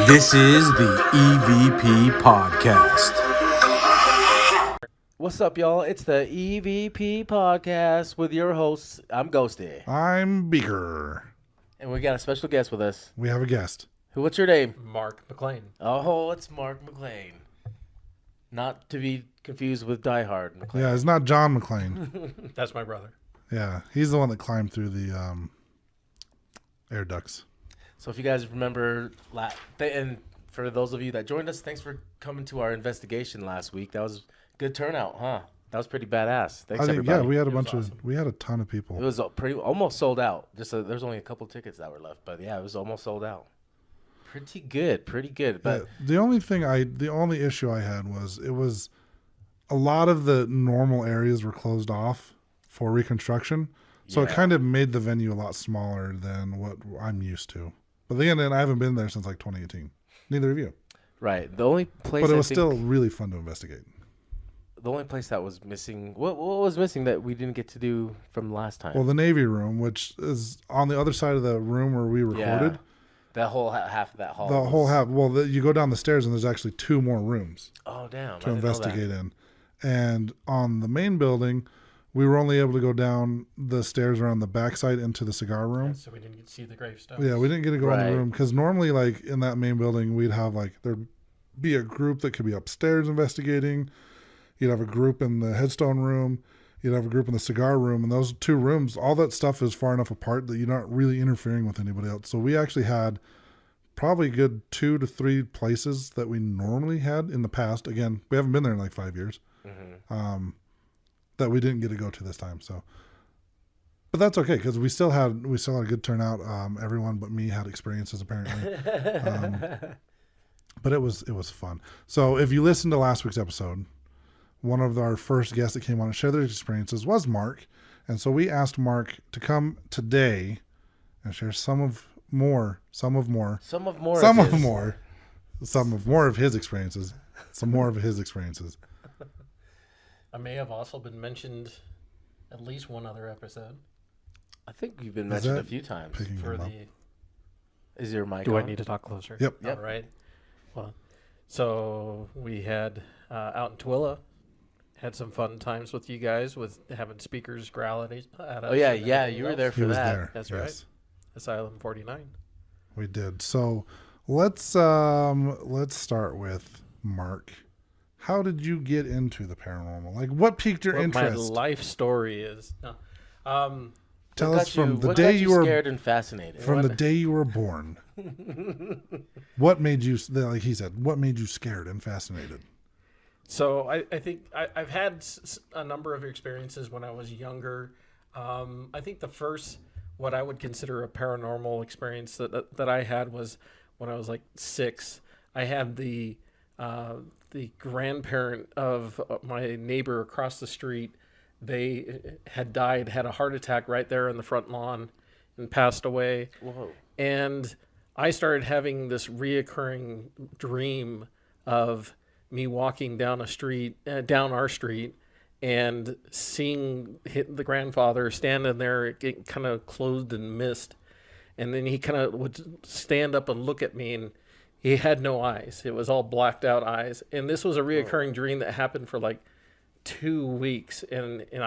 This is the EVP Podcast. What's up, y'all? It's the EVP Podcast with your hosts. I'm Ghosty. I'm Beaker. And we got a special guest with us. We have a guest. What's your name? Mark McLean. Oh, it's Mark McLean. Not to be confused with Die Hard McLean. Yeah, it's not John McClane. That's my brother. Yeah, he's the one that climbed through the air ducts. So if you guys remember, and for those of you that joined us, thanks for coming to our investigation last week. That was a good turnout, huh? That was pretty badass. Thanks, everybody. Yeah, we had we had a ton of people. It was almost sold out. There's only a couple tickets that were left, but yeah, it was almost sold out. Pretty good. But the only issue I had was it was a lot of the normal areas were closed off for reconstruction, so it kind of made the venue a lot smaller than what I'm used to. But then I haven't been there since like 2018. Neither of you. Right. The only place, but it was still really fun to investigate. The only place that was missing, what was missing that we didn't get to do from last time? Well, the Navy room, which is on the other side of the room where we recorded. Yeah. That whole half of that hall. The whole half. Well, you go down the stairs and there's actually two more rooms. Oh, damn. To investigate in. And on the main building, we were only able to go down the stairs around the backside into the cigar room. Yeah, so we didn't get to see the gravestones. Yeah, we didn't get to go in the room because normally, like in that main building, we'd have there'd be a group that could be upstairs investigating. You'd have a group in the headstone room. You'd have a group in the cigar room, and those two rooms, all that stuff is far enough apart that you're not really interfering with anybody else. So we actually had probably a good 2 to 3 places that we normally had in the past. Again, we haven't been there in like 5 years. Mm-hmm. That we didn't get to go to this time. So, but that's okay because we still had a good turnout. Everyone but me had experiences apparently, but it was fun. So if you listened to last week's episode, one of our first guests that came on and shared their experiences was Mark, and so we asked Mark to come today and share some more of his experiences. I may have also been mentioned at least one other episode. I think you've been mentioned a few times. Is your mic Do on? I need to talk closer? Yep. All right. Well, so we had out in Twilla, had some fun times with you guys with having speakers growl at us. Oh yeah, you were there for that. There. That's right. Asylum 49. We did. So let's start with Mark. How did you get into the paranormal? Like, what piqued your interest? My life story is. Tell us from the day you were scared and fascinated. From the day you were born. What made you, like he said, what made you scared and fascinated? So I think I've had a number of experiences when I was younger. I think the first, what I would consider a paranormal experience that I had was when I was like 6. I had the grandparent of my neighbor across the street. They had died, had a heart attack right there in the front lawn and passed away. Whoa. And I started having this reoccurring dream of me walking down down our street and seeing the grandfather standing there kind of clothed in mist. And then he kind of would stand up and look at me, and he had no eyes. It was all blacked out eyes. And this was a reoccurring dream that happened for like 2 weeks. And it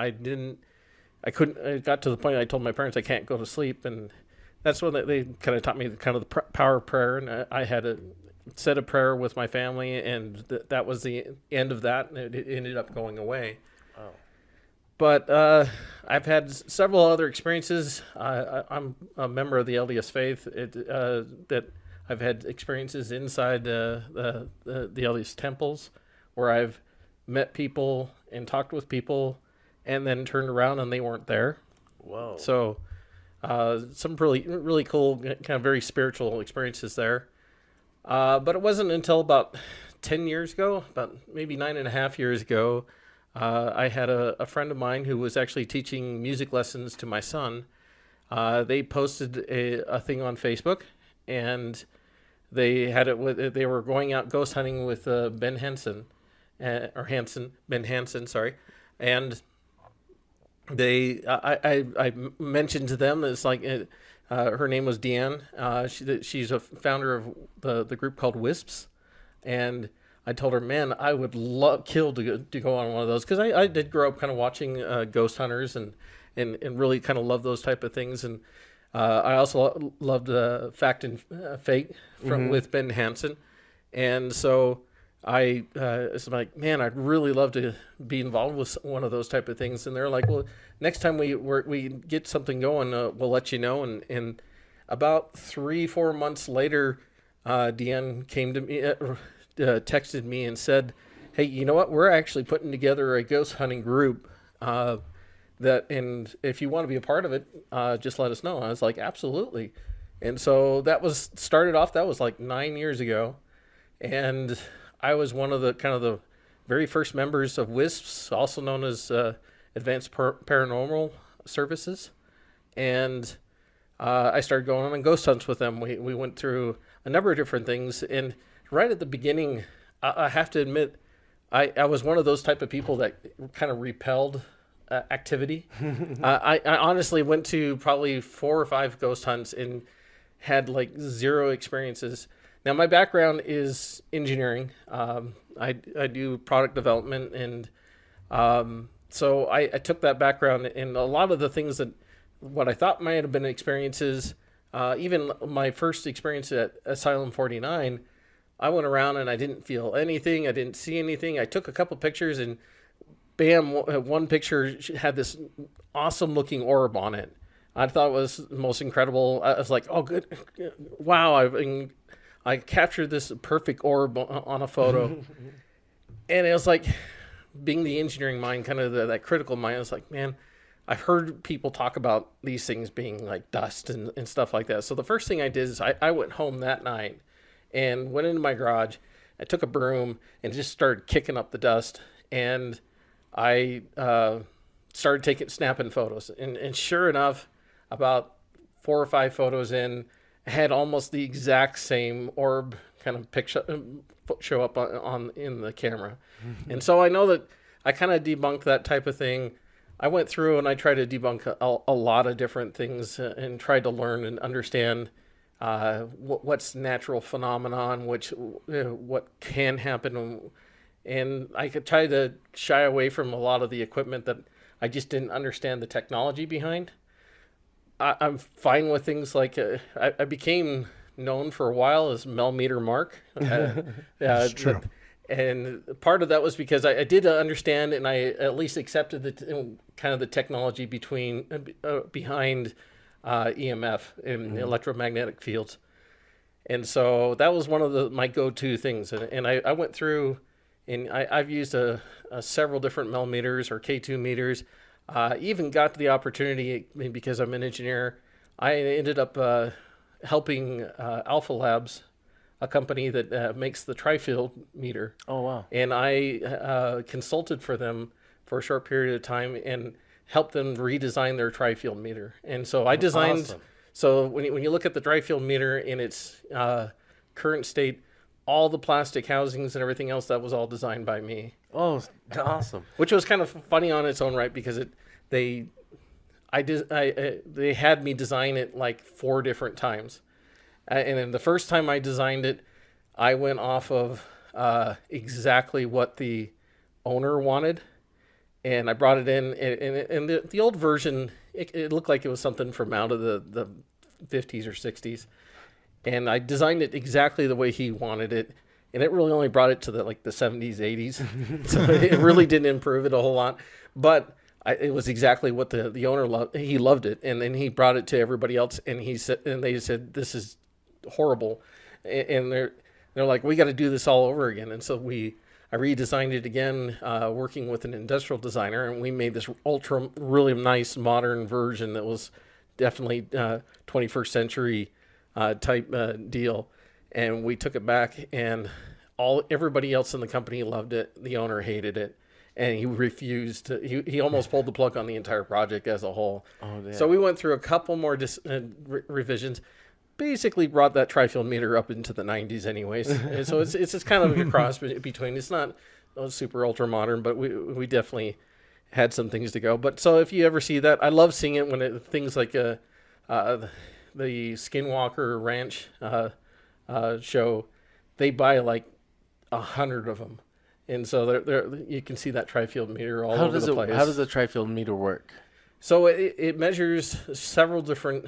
got to the point I told my parents I can't go to sleep. And that's when they kind of taught me kind of the power of prayer. And I had said a prayer with my family, and that was the end of that. And it ended up going away. Oh. But I've had several other experiences. I'm a member of the LDS faith. That I've had experiences inside the LDS temples where I've met people and talked with people and then turned around and they weren't there. Whoa. So some really, really cool, kind of very spiritual experiences there. But it wasn't until about 10 years ago, about maybe 9.5 years ago, I had a friend of mine who was actually teaching music lessons to my son. They posted a thing on Facebook, and they had it. They were going out ghost hunting with Ben Hansen, Ben Hansen, sorry, and I mentioned to them it's like Her name was Deanne. She's a founder of the group called Wisps, and I told her, man, I would kill to go on one of those, because I did grow up kind of watching ghost hunters and really kind of love those type of things, and I also loved Fact and Fake with Ben Hansen, and so I was like, man, I'd really love to be involved with one of those type of things. And they're like, well, next time we get something going, we'll let you know. And about 3-4 months later, Deanne came to me, texted me and said, hey, you know what? We're actually putting together a ghost hunting group, and if you want to be a part of it, just let us know. I was like, absolutely. And so that was like 9 years ago. And I was one of the very first members of WISPs, also known as Advanced Paranormal Services. And I started going on ghost hunts with them. We went through a number of different things. And right at the beginning, I have to admit, I was one of those type of people that kind of repelled activity. I honestly went to probably 4 or 5 ghost hunts and had like 0 experiences. Now, my background is engineering. I do product development, and so I took that background, and a lot of the things that what I thought might have been experiences, even my first experience at Asylum 49, I went around and I didn't feel anything. I didn't see anything. I took a couple pictures, and bam, one picture had this awesome looking orb on it. I thought it was the most incredible. I was like, oh, good. Wow. I captured this perfect orb on a photo. And it was like, being the engineering mind, kind of that critical mind, I was like, man, I've heard people talk about these things being like dust and stuff like that. So the first thing I did is I went home that night and went into my garage. I took a broom and just started kicking up the dust. And I started snapping photos. And sure enough, about 4 or 5 photos in, had almost the exact same orb kind of picture show up in the camera. And so I know that I kind of debunked that type of thing. I went through and I tried to debunk a lot of different things and tried to learn and understand what's natural phenomenon, what can happen. And I could try to shy away from a lot of the equipment that I just didn't understand the technology behind. I'm fine with things like I became known for a while as Millimeter Mark. That's true. And part of that was because I did understand, and I at least accepted the kind of the technology behind EMF and electromagnetic fields. And so that was one of my go-to things. And I went through, and I've used several different millimeters or K2 meters. Even got the opportunity, because I'm an engineer, I ended up helping Alpha Labs, a company that makes the tri-field meter. Oh, wow. And I consulted for them for a short period of time and helped them redesign their tri-field meter. And so I designed, awesome. So when you look at the tri-field meter in its current state, all the plastic housings and everything else, that was all designed by me. Oh, awesome. Which was kind of funny on its own right, because they had me design it like 4 different times. And then the first time I designed it, I went off of exactly what the owner wanted. And I brought it in, and the old version, it looked like it was something from out of the 50s or 60s. And I designed it exactly the way he wanted it. And it really only brought it to the 70s, 80s. So it really didn't improve it a whole lot. But it was exactly what the owner loved. He loved it. And then he brought it to everybody else. And they said, this is horrible. And they're like, we got to do this all over again. And so I redesigned it again, working with an industrial designer. And we made this really nice modern version that was definitely 21st century type deal. And we took it back, and everybody else in the company loved it. The owner hated it, and he refused to. He almost pulled the plug on the entire project as a whole. Oh, yeah. So we went through a couple more revisions. Basically, brought that tri-field meter up into the 90s, anyways. And so it's just kind of a cross between. It's not super ultra modern, but we definitely had some things to go. But so if you ever see that, I love seeing it when things like the Skinwalker Ranch show, they buy like 100 of them, and so they're you can see that tri-field meter all over the place. How does the tri-field meter work? So it measures several different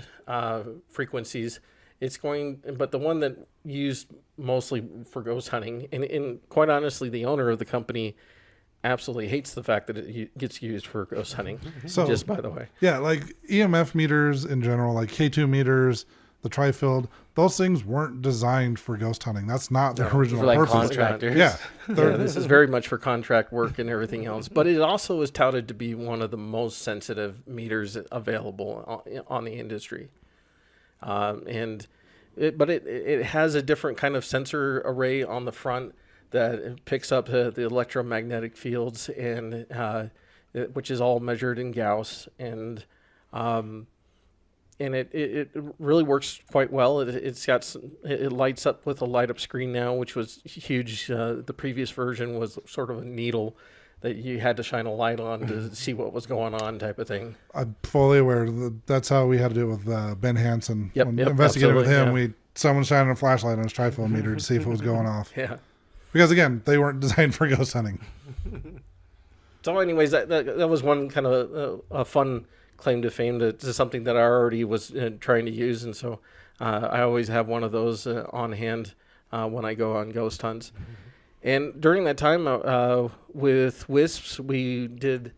frequencies. But the one that used mostly for ghost hunting, and quite honestly, the owner of the company absolutely hates the fact that it gets used for ghost hunting. So, just by the way, yeah, like EMF meters in general, like K2 meters, the tri-field, those things weren't designed for ghost hunting. That's not the original For like purpose. contractors. Yeah, yeah, this is very much for contract work and everything else. But it also is touted to be one of the most sensitive meters available on the industry. But it has a different kind of sensor array on the front that picks up the electromagnetic fields, and which is all measured in Gauss, and it really works quite well. It lights up with a light up screen now, which was huge. The previous version was sort of a needle that you had to shine a light on to see what was going on, type of thing. I'm fully aware. That's how we had to do it with Ben Hansen. Yep, when yep, investigated with him, absolutely, someone shining a flashlight on his tri-field meter to see if it was going off. Yeah. Because again, they weren't designed for ghost hunting. So, anyways, that was one kind of a fun claim to fame to something that I already was trying to use, and so I always have one of those on hand when I go on ghost hunts. And during that time with WISPs, we did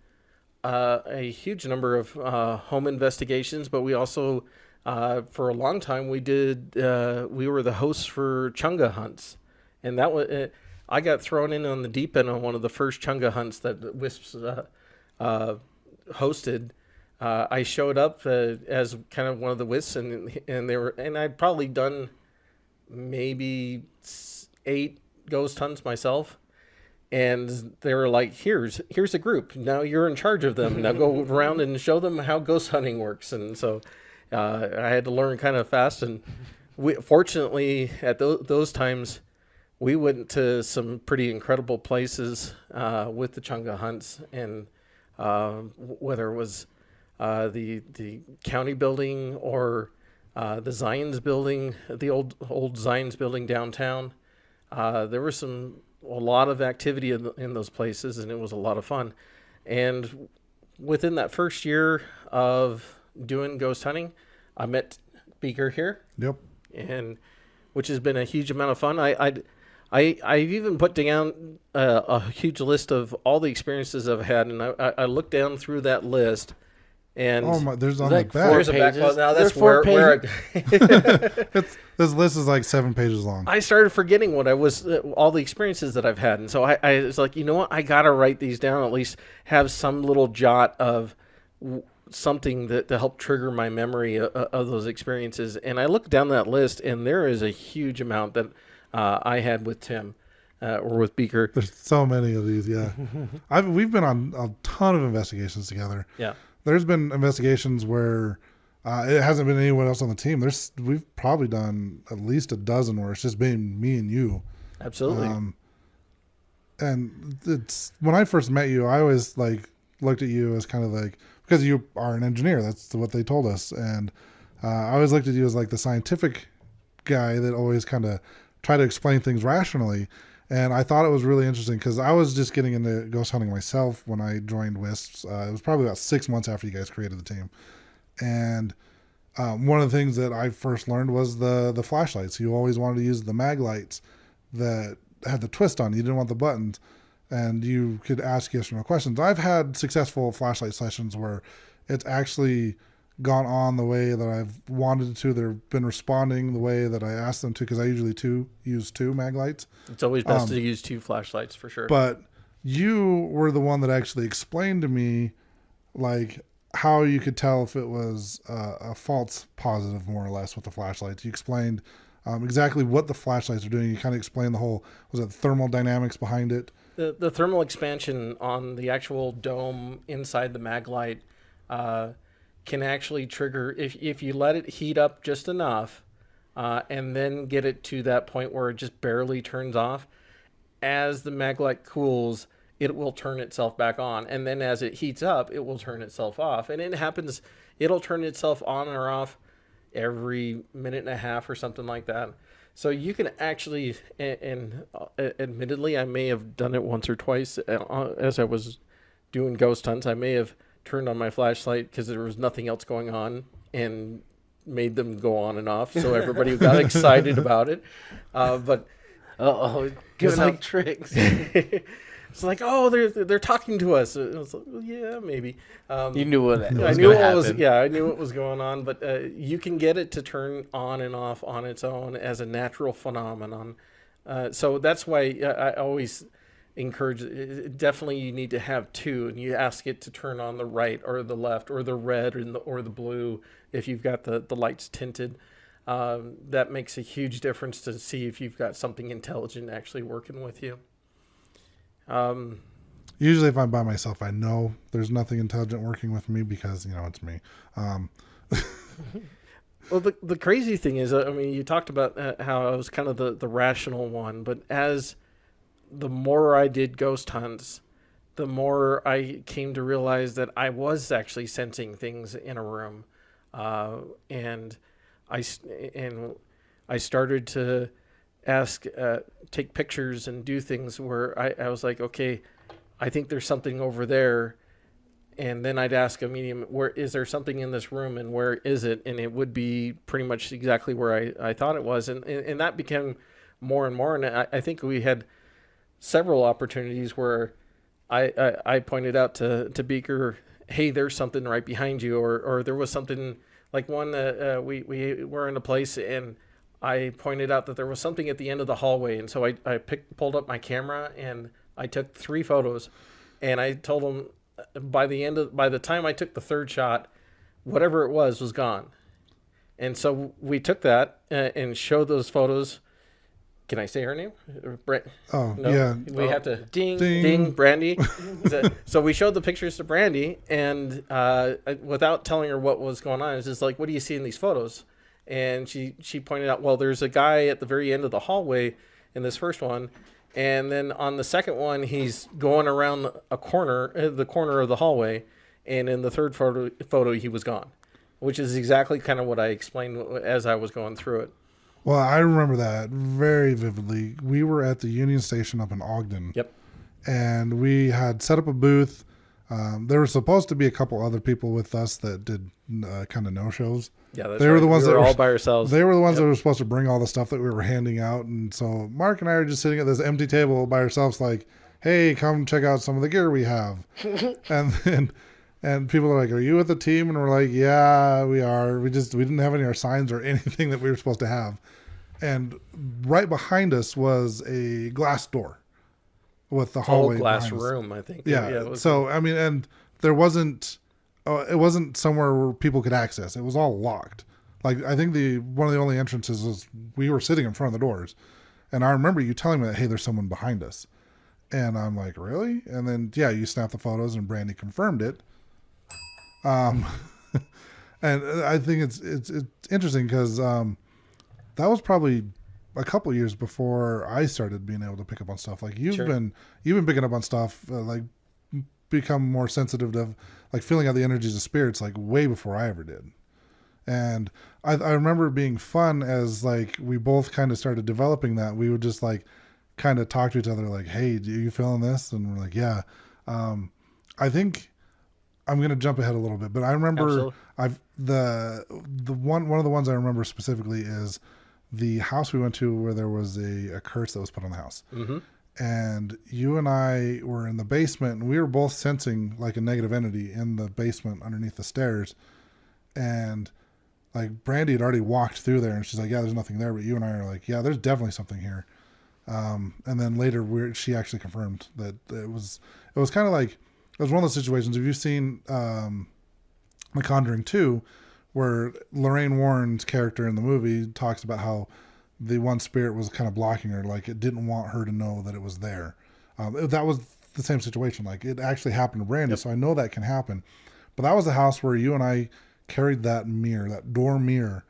a huge number of home investigations, but we also, for a long time, we were the hosts for chunga hunts, and that was I got thrown in on the deep end on one of the first chunga hunts that WISPs hosted. I showed up as kind of one of the WISPs, and I'd probably done maybe 8 ghost hunts myself, and they were like, here's a group, now you're in charge of them, now go around and show them how ghost hunting works. And so I had to learn kind of fast, and fortunately at those times we went to some pretty incredible places with the chunga hunts, and whether it was the county building or the Zions building, the old Zions building downtown. There was a lot of activity in those places, and it was a lot of fun. And within that first year of doing ghost hunting, I met Beaker here. Yep. And which has been a huge amount of fun. I've even put down a huge list of all the experiences I've had, and I looked down through that list. And oh my! There's on like the back. there's a back. Well, now that's There's 4 where This list is like 7 pages long. I started forgetting what I was, all the experiences that I've had. And so I was like, you know what? I got to write these down, at least have some little jot of something to help trigger my memory of those experiences. And I looked down that list, and there is a huge amount that I had with Tim or with Beaker. There's so many of these, yeah. We've been on a ton of investigations together. Yeah. There's been investigations where it hasn't been anyone else on the team. We've probably done at least a dozen where it's just been me and you. Absolutely. And it's when I first met you, I always like looked at you as kind of like, because you are an engineer. That's what they told us. And I always looked at you as like the scientific guy that always kind of try to explain things rationally. And I thought it was really interesting because I was just getting into ghost hunting myself when I joined WISPs. It was probably about 6 months after you guys created the team. And one of the things that I first learned was the flashlights. You always wanted to use the mag lights that had the twist on. You didn't want the buttons. And you could ask yes or no questions. I've had successful flashlight sessions where it's actually gone on the way that I've wanted it to. They've been responding the way that I asked them to, because I usually use 2 mag lights. It's always best to use 2 flashlights for sure. But you were the one that actually explained to me like how you could tell if it was a false positive, more or less, with the flashlights. You explained exactly what the flashlights are doing. You kind of explained the whole, was it thermal dynamics behind it? The thermal expansion on the actual dome inside the mag light can actually trigger, if you let it heat up just enough and then get it to that point where it just barely turns off, as the mag light cools, it will turn itself back on. And then as it heats up, it will turn itself off. And it happens, it'll turn itself on or off every minute and a half or something like that. So you can actually, and admittedly, I may have done it once or twice as I was doing ghost hunts. I may have turned on my flashlight because there was nothing else going on and made them go on and off. So everybody got excited about it. But giving like out tricks. it's like, oh, they're talking to us. It was like, well, yeah, maybe. You knew what I knew what was I knew what was going on, but you can get it to turn on and off on its own as a natural phenomenon. So that's why I always encourage. Definitely, you need to have two, and you ask it to turn on the right or the left or the red or the blue if you've got the lights tinted. That makes a huge difference to see if you've got something intelligent actually working with you. Usually if I'm by myself, I know there's nothing intelligent working with me because, it's me. Well, the crazy thing is, I mean, you talked about how I was kind of the rational one, but as the more I did ghost hunts, the more I came to realize that I was actually sensing things in a room. And I started to take pictures and do things where I was like, okay, I think there's something over there. And then I'd ask a medium, where is there something in this room and where is it? And it would be pretty much exactly where I thought it was. And that became more and more. And I think we had several opportunities where I pointed out to Beaker, hey, there's something right behind you. Or there was something like one, we were in a place and I pointed out that there was something at the end of the hallway. And so I pulled up my camera and I took 3 photos, and I told him by the time I took the third shot, whatever it was gone. And so we took that and showed those photos. Can I say her name? Oh, no? yeah. We have to Ding. Brandy. So we showed the pictures to Brandy, and without telling her what was going on, it's just like, what do you see in these photos? And she pointed out, well, there's a guy at the very end of the hallway in this first one. And then on the second one, he's going around the corner of the hallway. And in the third photo, he was gone, which is exactly kind of what I explained as I was going through it. Well, I remember that very vividly. We were at the Union Station up in Ogden. Yep. And we had set up a booth. There were supposed to be a couple other people with us that did kind of no-shows. Yeah, that's they were the ones we that were were all by ourselves. They were the ones that were supposed to bring all the stuff that we were handing out. And so Mark and I are just sitting at this empty table by ourselves like, hey, come check out some of the gear we have. And people are like, are you with the team? And we're like, yeah, we are. We didn't have any of our signs or anything that we were supposed to have. And right behind us was a glass door with the hallway. Whole glass behind us. room, I think. Yeah. So, I mean, and there wasn't, it wasn't somewhere where people could access. It was all locked. Like, I think one of the only entrances was we were sitting in front of the doors. And I remember you telling me that, hey, there's someone behind us. And I'm like, really? And then, yeah, you snapped the photos and Brandy confirmed it. And I think it's interesting because that was probably a couple years before I started being able to pick up on stuff. Like you've been picking up on stuff, like become more sensitive to like feeling out the energies of spirits like way before I ever did. And I remember it being fun as like we both kind of started developing that. We would just like kind of talk to each other like, hey, do you feeling this? And we're like, yeah. I think I'm going to jump ahead a little bit, but I remember the one of the ones I remember specifically is the house we went to where there was a curse that was put on the house. Mm-hmm. And you and I were in the basement and we were both sensing like a negative entity in the basement underneath the stairs. And like Brandy had already walked through there and she's like, yeah, there's nothing there. But you and I are like, yeah, there's definitely something here. And then later she actually confirmed that it was kind of like, it was one of those situations. Have you seen The Conjuring 2, where Lorraine Warren's character in the movie talks about how the one spirit was kind of blocking her, like it didn't want her to know that it was there. That was the same situation. Like it actually happened to Brandy, so I know that can happen. But that was the house where you and I carried that mirror, that door mirror,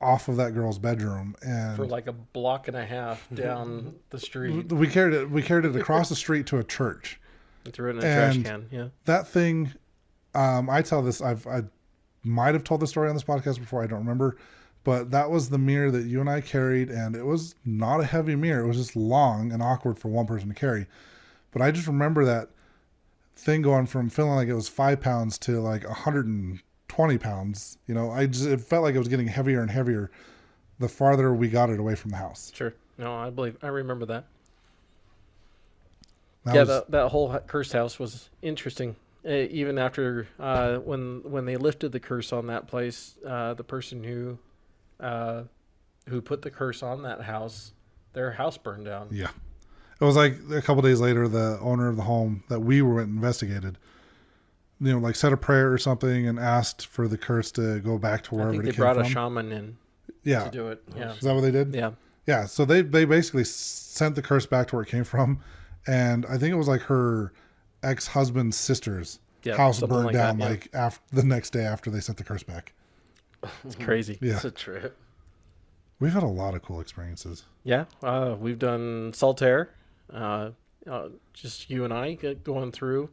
off of that girl's bedroom, and for like a block and a half down the street. We carried it across the street to a church. Threw it in a trash can. Yeah. That thing, I tell this. might have told the story on this podcast before. I don't remember. But that was the mirror that you and I carried, and it was not a heavy mirror. It was just long and awkward for one person to carry. But I just remember that thing going from feeling like it was 5 pounds to like 120 pounds. You know, it felt like it was getting heavier and heavier the farther we got it away from the house. Sure. No, I remember that. That that whole cursed house was interesting. Even after when they lifted the curse on that place, the person who put the curse on that house, their house burned down. Yeah. It was like a couple days later, the owner of the home that we were investigated, you know, like said a prayer or something and asked for the curse to go back to wherever I think it they came brought from. a shaman in to do it. Yeah. Is that what they did? Yeah. Yeah. So they basically sent the curse back to where it came from. And I think it was like her ex-husband's sister's house burned down after the next day after they sent the curse back. It's crazy. Yeah. It's a trip. We've had a lot of cool experiences. Yeah. We've done Saltaire. Just you and I going through.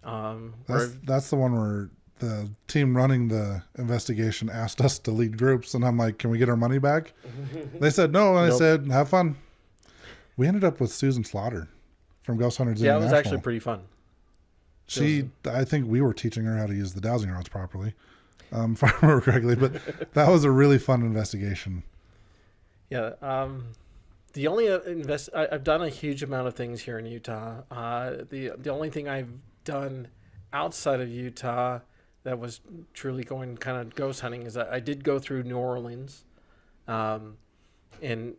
That's the one where the team running the investigation asked us to lead groups, and I'm like, can we get our money back? They said no, and I said, have fun. We ended up with Susan Slaughter from Ghost Hunters Yeah, International. it was actually pretty fun. I think we were teaching her how to use the dowsing rods properly, if I remember correctly, but that was a really fun investigation. Yeah. The only I've done a huge amount of things here in Utah. The only thing I've done outside of Utah that was truly going kind of ghost hunting is I did go through New Orleans. In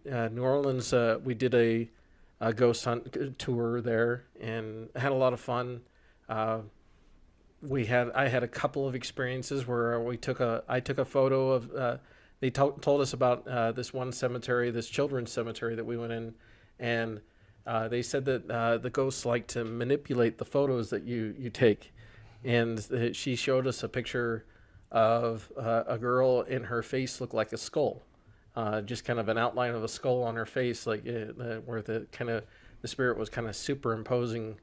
New Orleans, we did a ghost hunt tour there and had a lot of fun. I had a couple of experiences where I took a photo of. They told us about this one cemetery, this children's cemetery that we went in, and they said that the ghosts like to manipulate the photos that you take. And she showed us a picture of a girl, and her face looked like a skull, just kind of an outline of a skull on her face, like where the spirit was kind of superimposing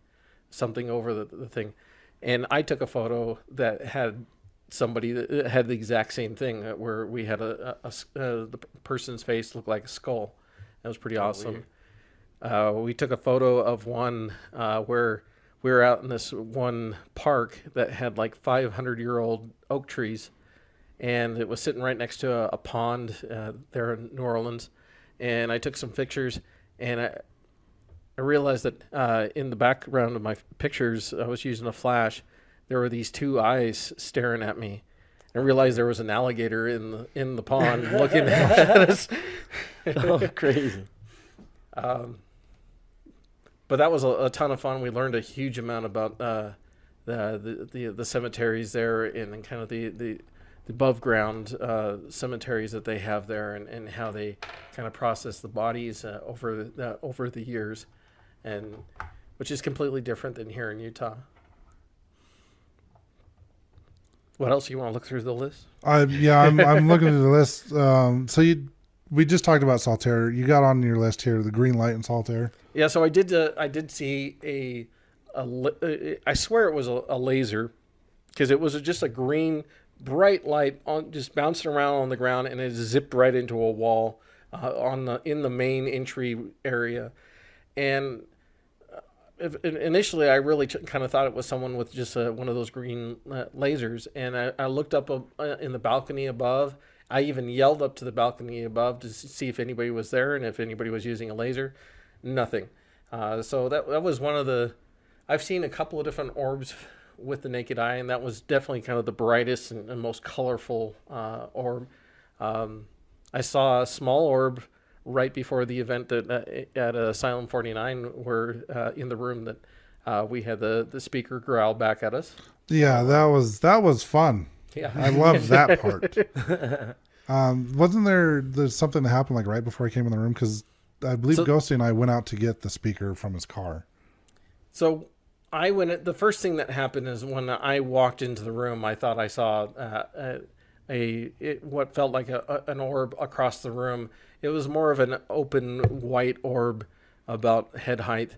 something over the thing. And I took a photo that had somebody that had the exact same thing, where we had the person's face look like a skull. That was pretty awesome. We took a photo of one where we were out in this one park that had like 500-year-old oak trees, and it was sitting right next to a pond there in New Orleans. And I took some pictures, and I realized that in the background of my pictures, I was using a flash. There were these two eyes staring at me. I realized there was an alligator in the pond looking at us. Oh, crazy. But that was a ton of fun. We learned a huge amount about the cemeteries there, and kind of the above ground cemeteries that they have there, and how they kind of process the bodies over the years, and which is completely different than here in Utah. What else you want to look through the list? I'm looking at the list. We just talked about Saltaire. You got on your list here the green light in Saltaire. Yeah, so I did see I swear it was a laser, because it was just a green bright light on just bouncing around on the ground, and it zipped right into a wall in the main entry area. And initially I really kind of thought it was someone with just one of those green lasers, and I looked up in the balcony above. I even yelled up to the balcony above to see if anybody was there and if anybody was using a laser. Nothing. So that was one of the... I've seen a couple of different orbs with the naked eye, and that was definitely kind of the brightest and most colorful orb. I saw a small orb right before the event that at Asylum 49, where in the room that we had the speaker growl back at us. Yeah, that was fun. Yeah, I loved that part. Wasn't there's something that happened like right before I came in the room? Because I believe Ghosty and I went out to get the speaker from his car. So the first thing that happened is when I walked into the room, I thought I saw what felt like an orb across the room. It was more of an open white orb about head height.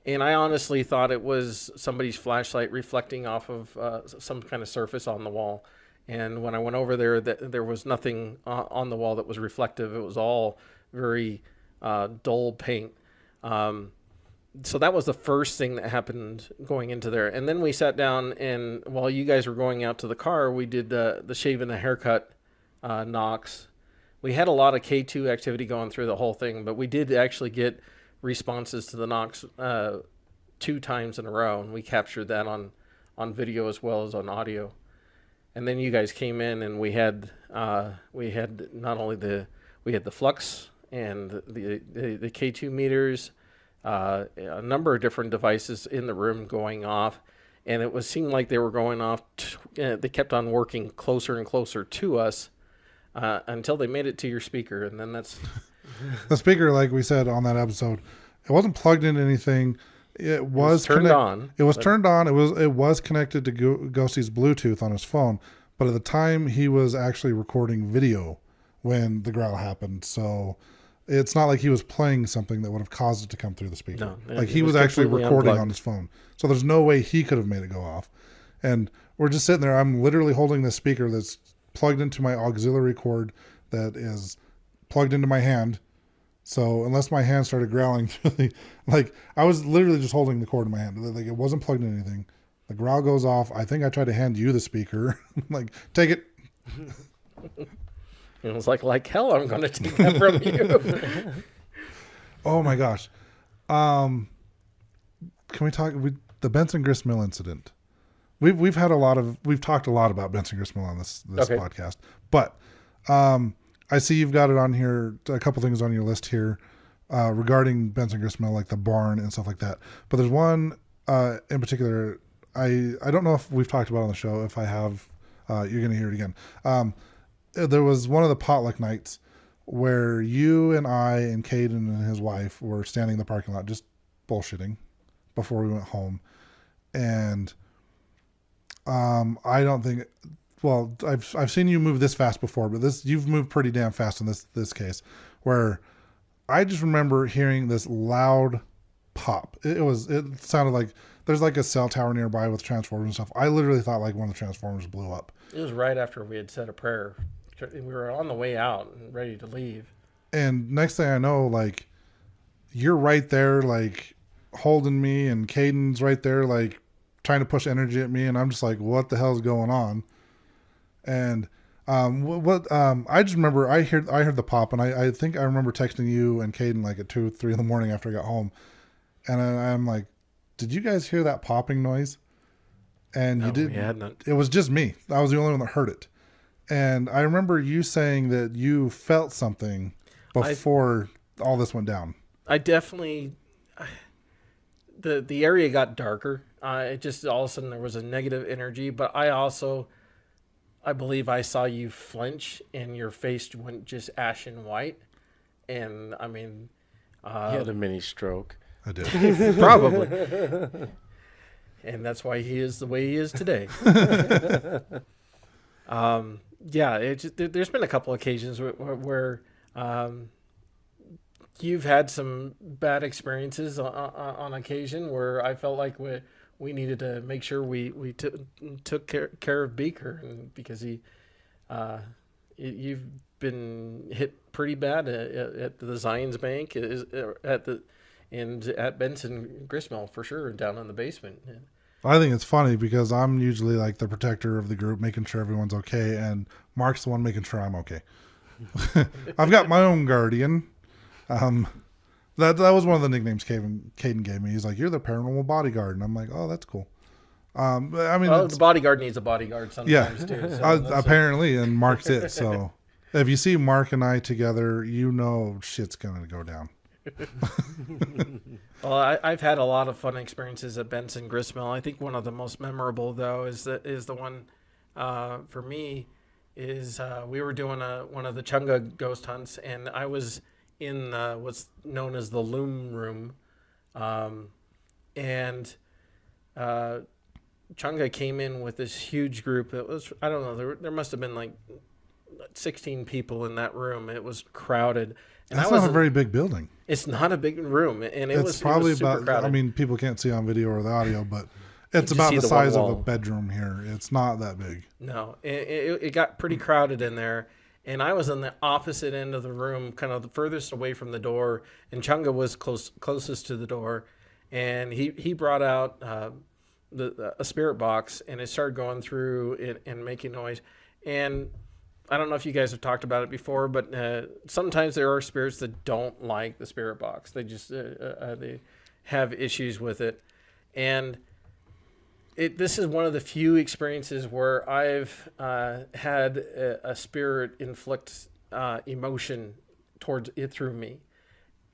And I honestly thought it was somebody's flashlight reflecting off of some kind of surface on the wall. And when I went over there, there was nothing on the wall that was reflective. It was all very dull paint. So that was the first thing that happened going into there. And then we sat down, and while you guys were going out to the car, we did the shave and the haircut knocks. We had a lot of K2 activity going through the whole thing, but we did actually get responses to the knocks 2 times in a row, and we captured that on video as well as on audio. And then you guys came in, and we had not only we had the flux and the K2 meters, a number of different devices in the room going off, and it seemed like they were going off. They kept on working closer and closer to us until they made it to your speaker, and then that's the speaker. Like we said on that episode, it wasn't plugged into anything. It was turned on. It was turned on. It was connected to Ghosty's Bluetooth on his phone, but at the time he was actually recording video when the growl happened. So it's not like he was playing something that would have caused it to come through the speaker. No, like he was actually recording unplugged on his phone. So there's no way he could have made it go off. And we're just sitting there. I'm literally holding this speaker that's plugged into my auxiliary cord that is plugged into my hand. So unless my hand started growling, like I was literally just holding the cord in my hand. Like it wasn't plugged into anything. The growl goes off. I think I tried to hand you the speaker. Like, take it. It was like hell, I'm going to take that from you. Oh my gosh. Can we talk the Benson Gristmill incident? We've talked a lot about Benson Gristmill on this Okay. podcast, but I see you've got it on here, a couple things on your list here regarding Benson Gristmill, like the barn and stuff like that. But there's one in particular, I don't know if we've talked about it on the show. If I have, you're going to hear it again. There was one of the potluck nights where you and I and Caden and his wife were standing in the parking lot just bullshitting before we went home. And I don't think, well, I've seen you move this fast before, but you've moved pretty damn fast in this case, where I just remember hearing this loud pop. It sounded like there's like a cell tower nearby with transformers and stuff. I literally thought like one of the transformers blew up. It was right after we had said a prayer. We were on the way out and ready to leave. And next thing I know, like, you're right there, like, holding me, and Caden's right there, like, trying to push energy at me, and I'm just like, what the hell's going on? And I just remember I heard the pop, and I think I remember texting you and Caden like at 2, 3 in the morning after I got home, and I'm like, did you guys hear that popping noise? And No, you did. we hadn't. It was just me. I was the only one that heard it. And I remember you saying that you felt something before all this went down. I definitely, the area got darker. It just all of a sudden there was a negative energy, but I believe I saw you flinch and your face went just ashen white. And I mean, He had a mini stroke. I did. probably. And that's why he is the way he is today. Yeah, there's been a couple occasions where you've had some bad experiences on occasion where I felt like we needed to make sure we took care of Beaker, and because you've been hit pretty bad at the Zions Bank, at Benson Gristmill for sure, down in the basement. I think it's funny because I'm usually like the protector of the group, making sure everyone's okay, and Mark's the one making sure I'm okay. I've got my own guardian. That was one of the nicknames Caden gave me. He's like, "You're the paranormal bodyguard," and I'm like, "Oh, that's cool." I mean, the bodyguard needs a bodyguard sometimes too. So apparently, and Mark's it. So if you see Mark and I together, you know shit's gonna go down. Well, I've had a lot of fun experiences at Benson Gristmill. I think one of the most memorable, though, is the one for me is we were doing one of the Chunga ghost hunts, and I was in what's known as the loom room, and Chunga came in with this huge group that was, I don't know, there must have been like 16 people in that room. It was crowded. And That's not a very big building. It's not a big room, and it was probably super about. crowded. I mean, people can't see on video or the audio, but It's just about see the the one size of a wall. bedroom here. It's not that big. No, it got pretty crowded in there, and I was on the opposite end of the room, kind of the furthest away from the door, and Chunga was closest to the door, and he brought out a spirit box, and it started going through it and making noise, and I don't know if you guys have talked about it before, but sometimes there are spirits that don't like the spirit box. They just they have issues with it, and this is one of the few experiences where I've had a spirit inflict emotion towards it through me,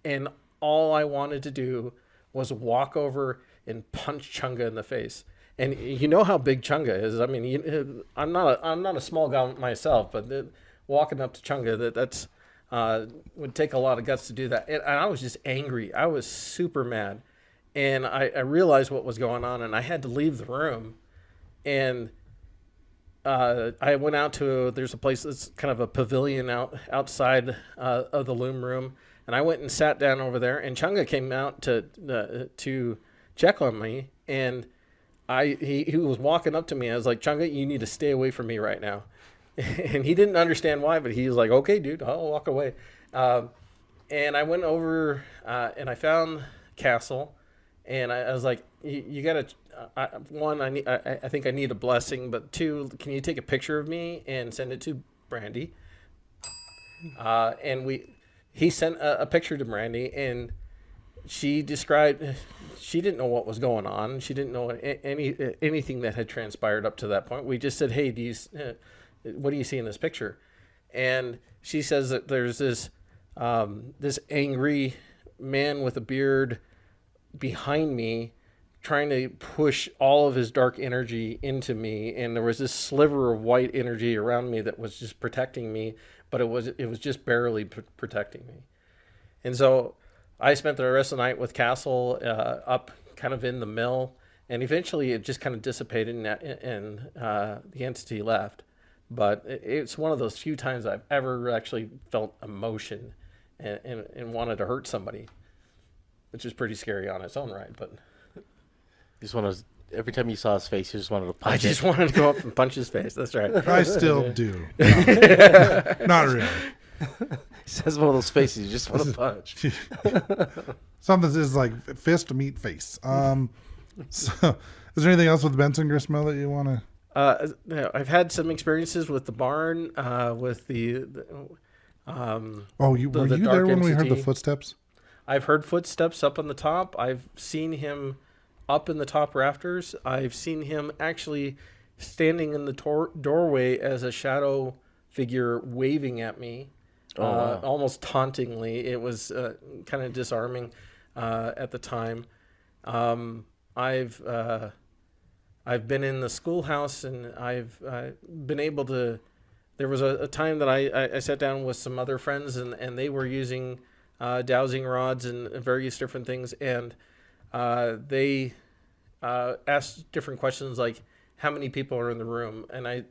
and all I wanted to do was walk over and punch Chunga in the face. And you know how big Chunga is. I mean, I'm not a small guy myself, but walking up to Chunga, that's would take a lot of guts to do that. And I was just angry. I was super mad. And I realized what was going on, and I had to leave the room. And I went out to, there's a place that's kind of a pavilion outside of the loom room, and I went and sat down over there. And Chunga came out to check on me, and he was walking up to me. I was like, Chunga, you need to stay away from me right now. And he didn't understand why, but he was like, okay, dude, I'll walk away. And I went over and I found Castle. And I was like, you gotta, one, I think I need a blessing, but two, can you take a picture of me and send it to Brandy? And he sent a picture to Brandy, and she described, she didn't know what was going on. She didn't know anything that had transpired up to that point. We just said, hey, what do you see in this picture? And she says that there's this angry man with a beard behind me trying to push all of his dark energy into me, and there was this sliver of white energy around me that was just protecting me, but it was just barely protecting me. And so I spent the rest of the night with Castle up kind of in the mill, and eventually it just kind of dissipated and the entity left. But it's one of those few times I've ever actually felt emotion and wanted to hurt somebody, which is pretty scary on its own right. But You just want to, every time you saw his face, you just wanted to punch I just wanted to go up and punch his face. That's right. I still do. No, not really. He says one of those faces you just want to punch. Something is like fist to meet face. So, is there anything else with Benson Gristmill that you want to? I've had some experiences with the barn, with the Were you dark there when we heard the entity. footsteps? I've heard footsteps up on the top. I've seen him up in the top rafters. I've seen him actually standing in the doorway as a shadow figure waving at me, Wow. almost tauntingly. It was kind of disarming at the time. I've been in the schoolhouse, and I've been able to. There was a time that I sat down with some other friends, and they were using dowsing rods and various different things, and they asked different questions like, how many people are in the room? And I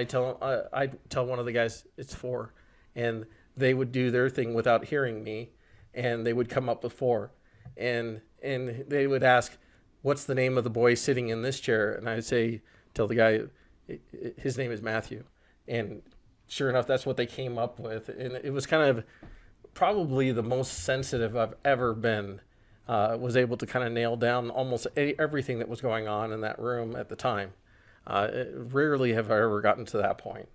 tell one of the guys it's 4, and they would do their thing without hearing me, and they would come up with 4, and they would ask, what's the name of the boy sitting in this chair? And I'd say, tell the guy his name is Matthew, and sure enough, that's what they came up with. And it was kind of probably the most sensitive I've ever been. Was able to kind of nail down almost everything that was going on in that room at the time. Rarely have I ever gotten to that point.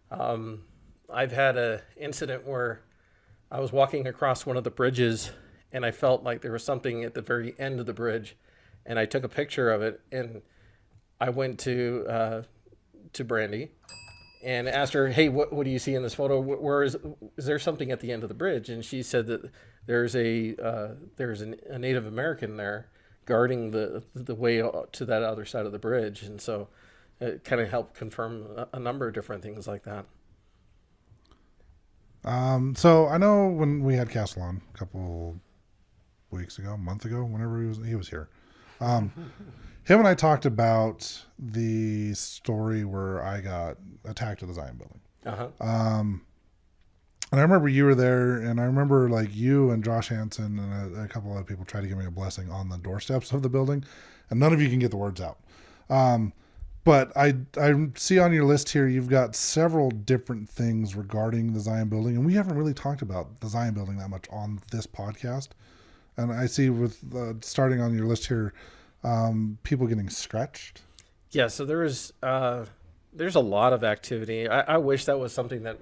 I've had an incident where I was walking across one of the bridges, and I felt like there was something at the very end of the bridge, and I took a picture of it, and I went to Brandy and asked her, hey, what do you see in this photo? Where is there something at the end of the bridge? And she said that there's a Native American there guarding the way to that other side of the bridge. And so it kind of helped confirm a number of different things like that. So I know when we had Castle on a couple weeks ago, a month ago, whenever he was here, him and I talked about the story where I got attacked at the Zion building. Uh-huh. And I remember you were there, and I remember like you and Josh Hansen and a couple other people tried to give me a blessing on the doorsteps of the building, and none of you can get the words out. But I see on your list here you've got several different things regarding the Zion building, and we haven't really talked about the Zion building that much on this podcast. And I see with starting on your list here, people getting scratched. Yeah, so there's a lot of activity. I wish that was something that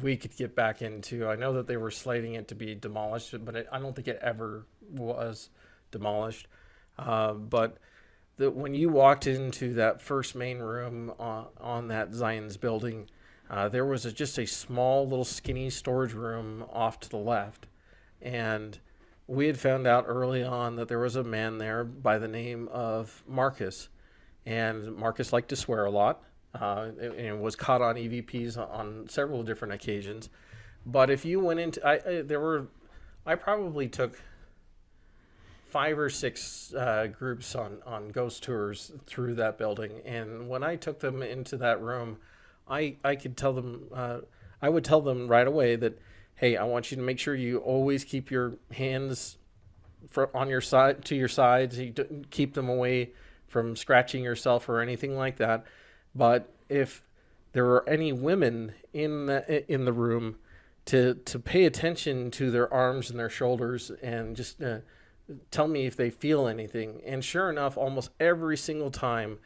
we could get back into. I know that they were slating it to be demolished, but I don't think it ever was demolished. But when you walked into that first main room on that Zion's building, there was just a small little skinny storage room off to the left. And we had found out early on that there was a man there by the name of Marcus. And Marcus liked to swear a lot. And was caught on EVPs on several different occasions. But if you went into, I probably took 5 or 6 groups on ghost tours through that building. And when I took them into that room, I could tell them, I would tell them right away that, hey, I want you to make sure you always keep your hands on your side, to your sides. You keep them away from scratching yourself or anything like that. But if there are any women in the room, to pay attention to their arms and their shoulders and just tell me if they feel anything. And sure enough, almost every single time,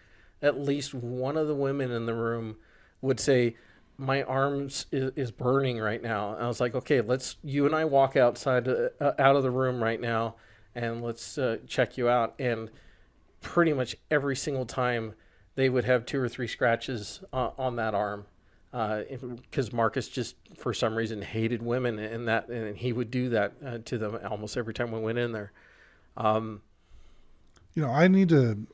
at least one of the women in the room would say, my arms is burning right now. And I was like, okay, you and I walk outside, out of the room right now, and let's check you out. And pretty much every single time, they would have 2 or 3 scratches on that arm, because Marcus just for some reason hated women, and he would do that to them almost every time we went in there. I need to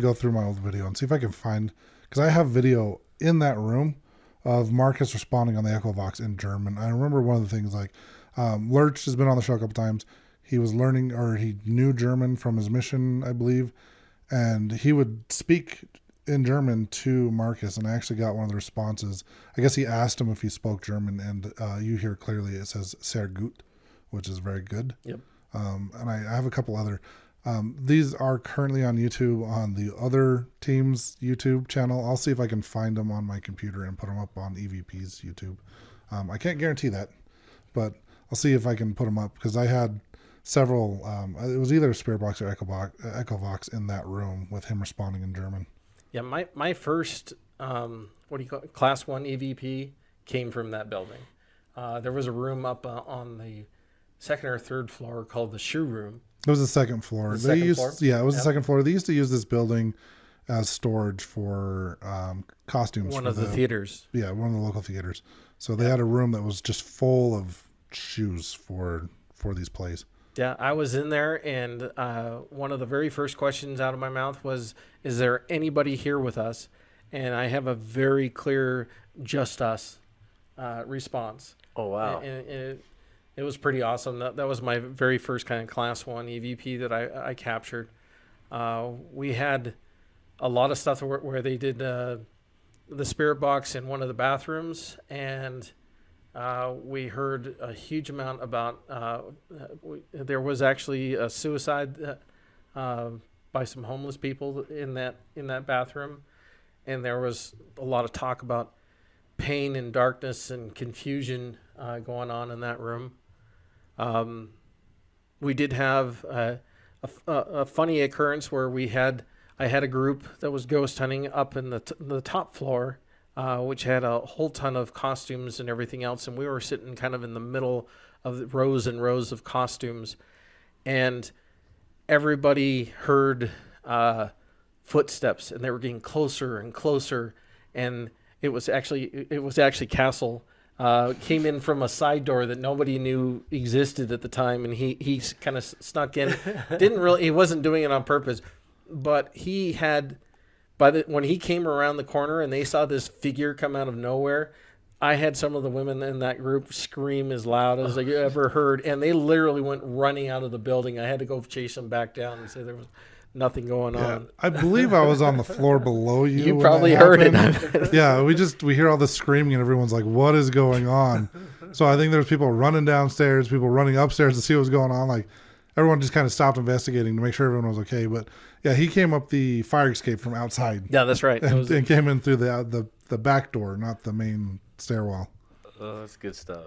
go through my old video and see if I can find, because I have video in that room of Marcus responding on the Echo Vox in German. I remember one of the things, like Lurch has been on the show a couple times. He was learning, or he knew German from his mission, I believe, and he would speak in German to Marcus, and I actually got one of the responses. I guess he asked him if he spoke German, and you hear clearly it says sehr gut, which is very good. Yep. And I have a couple other. These are currently on YouTube on the other team's YouTube channel. I'll see if I can find them on my computer and put them up on EVP's YouTube. I can't guarantee that, but I'll see if I can put them up, because I had several. It was either Spirit Box or Echo Vox in that room with him responding in German. Yeah, my first Class 1 EVP came from that building. There was a room up on the 2nd or 3rd floor called the shoe room. It was the 2nd floor. Yeah, it was the 2nd floor. They used to use this building as storage for costumes. One of the theaters. Yeah, one of the local theaters. So they had a room that was just full of shoes for these plays. Yeah, I was in there, and one of the very first questions out of my mouth was, is there anybody here with us? And I have a very clear, just us response. Oh, wow. And it was pretty awesome. That was my very first kind of Class 1 EVP that I captured. We had a lot of stuff where they did the Spirit Box in one of the bathrooms, and we heard a huge amount about there was actually a suicide by some homeless people in that bathroom, and there was a lot of talk about pain and darkness and confusion going on in that room. We did have a funny occurrence where I had a group that was ghost hunting up in the top floor, which had a whole ton of costumes and everything else, and we were sitting kind of in the middle of the rows and rows of costumes, and everybody heard footsteps, and they were getting closer and closer, and it was actually Castle. Came in from a side door that nobody knew existed at the time, and he kind of snuck in. He wasn't doing it on purpose, but he had, when he came around the corner and they saw this figure come out of nowhere, I had some of the women in that group scream as loud as I ever heard, and they literally went running out of the building. I had to go chase them back down and say there was nothing going on. I believe I was on the floor below you. You probably heard it. Yeah, we hear all this screaming and everyone's like, what is going on? So I think there's people running downstairs, people running upstairs to see what was going on. Like everyone just kind of stopped investigating to make sure everyone was okay. But yeah, he came up the fire escape from outside. Yeah, that's right. And came in through the back door, not the main stairwell. Oh, that's good stuff.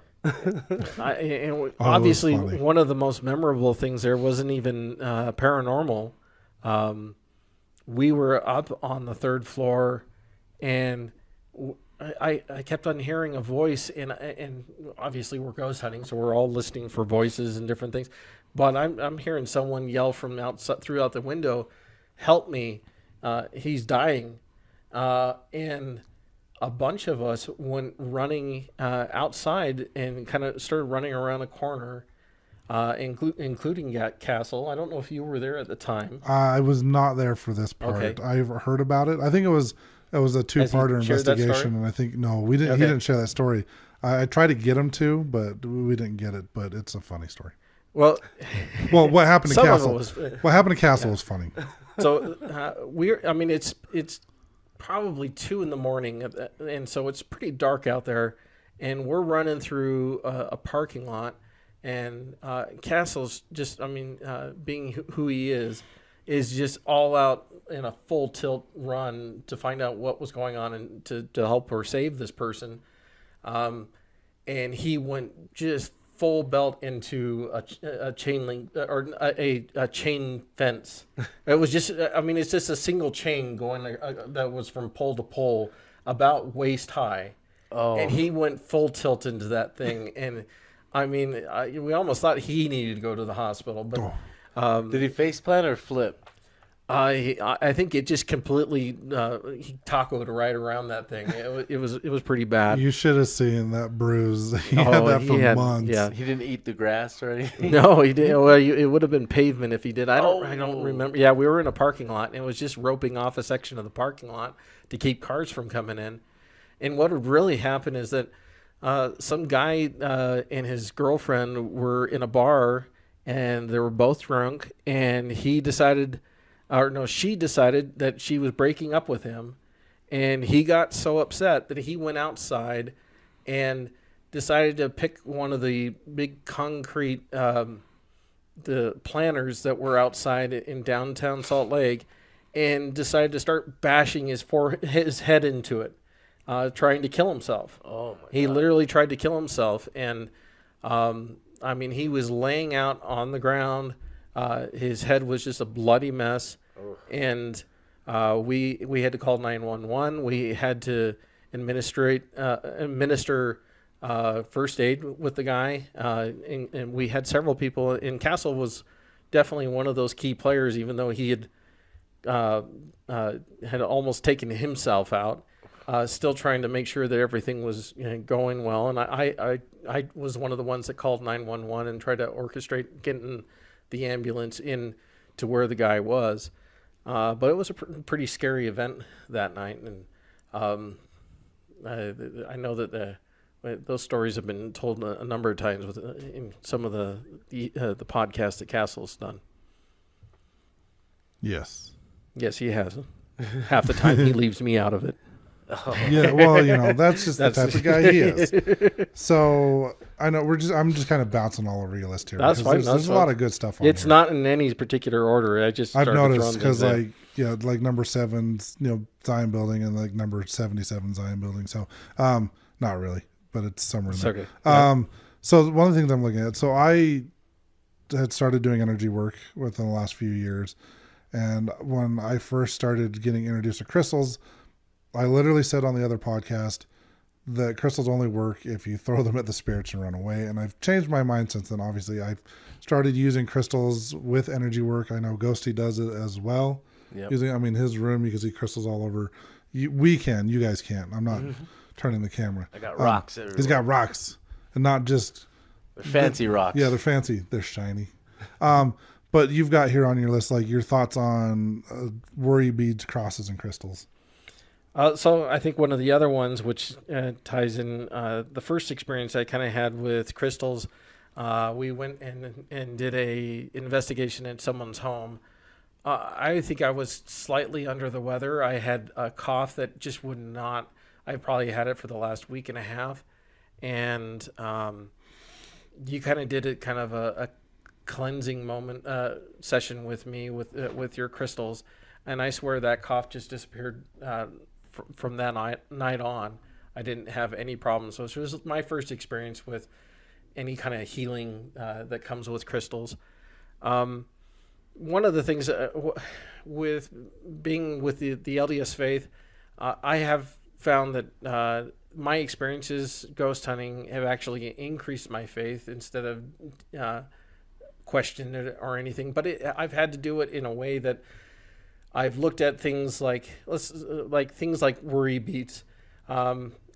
Obviously, one of the most memorable things there wasn't even paranormal. We were up on the 3rd floor, and I kept on hearing a voice, and obviously we're ghost hunting, so we're all listening for voices and different things. But I'm hearing someone yell from outside throughout the window, "Help me! He's dying!" And a bunch of us went running outside and kind of started running around a corner, including Castle. I don't know if you were there at the time. I was not there for this part. Okay. I've heard about it. I think it was a 2-parter investigation, and I think we didn't. Okay. He didn't share that story. I tried to get him to, but we didn't get it. But it's a funny story. Well, what happened to some of it Castle? was- What happened to Castle was funny. So it's probably 2 a.m, and so it's pretty dark out there, and we're running through a parking lot, and Castle's just, being who he is just all out in a full tilt run to find out what was going on and to help or save this person, and he went just full belt into a chain link or a chain fence. It was just, it's just a single chain going that was from pole to pole about waist high. Oh. And he went full tilt into that thing. And we almost thought he needed to go to the hospital, but Did he face plant or flip? I think it just completely he tacoed right around that thing. It was pretty bad. You should have seen that bruise. He had that for months. Yeah. He didn't eat the grass or anything? No, he didn't. Well, it would have been pavement if he did. I don't Oh. remember. Yeah, we were in a parking lot, and it was just roping off a section of the parking lot to keep cars from coming in. And what had really happened is that some guy and his girlfriend were in a bar, and they were both drunk, and she decided that she was breaking up with him, and he got so upset that he went outside and decided to pick one of the big concrete the planters that were outside in downtown Salt Lake, and decided to start bashing his head into it, trying to kill himself. Oh, my He God. literally tried to kill himself, and he was laying out on the ground. His head was just a bloody mess, and we had to call 911. We had to administer first aid with the guy, and we had several people. And Castle was definitely one of those key players, even though he had almost taken himself out. Still trying to make sure that everything was going well, and I was one of the ones that called 911 and tried to orchestrate getting the ambulance in to where the guy was. But it was a pretty scary event that night, and I know that those stories have been told a number of times in some of the podcasts that Castle's done. Yes. Yes, he has. Half the time he leaves me out of it. Yeah, well, that's just the type of guy he is. So I know I'm just kind of bouncing all over your list here. That's because fine. There's a lot of good stuff on It's here. not in any particular order. I just I've started noticed throwing things because in. like number 7's Zion Building and like number 77 Zion Building. So not really, but it's somewhere in It's there. okay. Yeah. So one of the things I'm looking at. So I had started doing energy work within the last few years, and when I first started getting introduced to crystals, I literally said on the other podcast that crystals only work if you throw them at the spirits and run away. And I've changed my mind since then. Obviously, I've started using crystals with energy work. I know Ghosty does it as well. Yep. His room, you can see crystals all over. You guys can't. I'm not turning the camera. I got rocks everywhere. He's got rocks, and not just They're fancy rocks. yeah, they're fancy. They're shiny. But you've got here on your list like your thoughts on worry beads, crosses, and crystals. So I think one of the other ones, which ties in the first experience I kind of had with crystals, we went and did a investigation at someone's home. I think I was slightly under the weather. I had a cough that just would not. I probably had it for the last week and a half, and you kind of did it kind of a cleansing moment session with me with your crystals, and I swear that cough just disappeared from that night on. I didn't have any problems. So it was my first experience with any kind of healing that comes with crystals. One of the things with being with the LDS faith, I have found that my experiences ghost hunting have actually increased my faith instead of questioned it or anything. But I've had to do it in a way that I've looked at things like worry beads.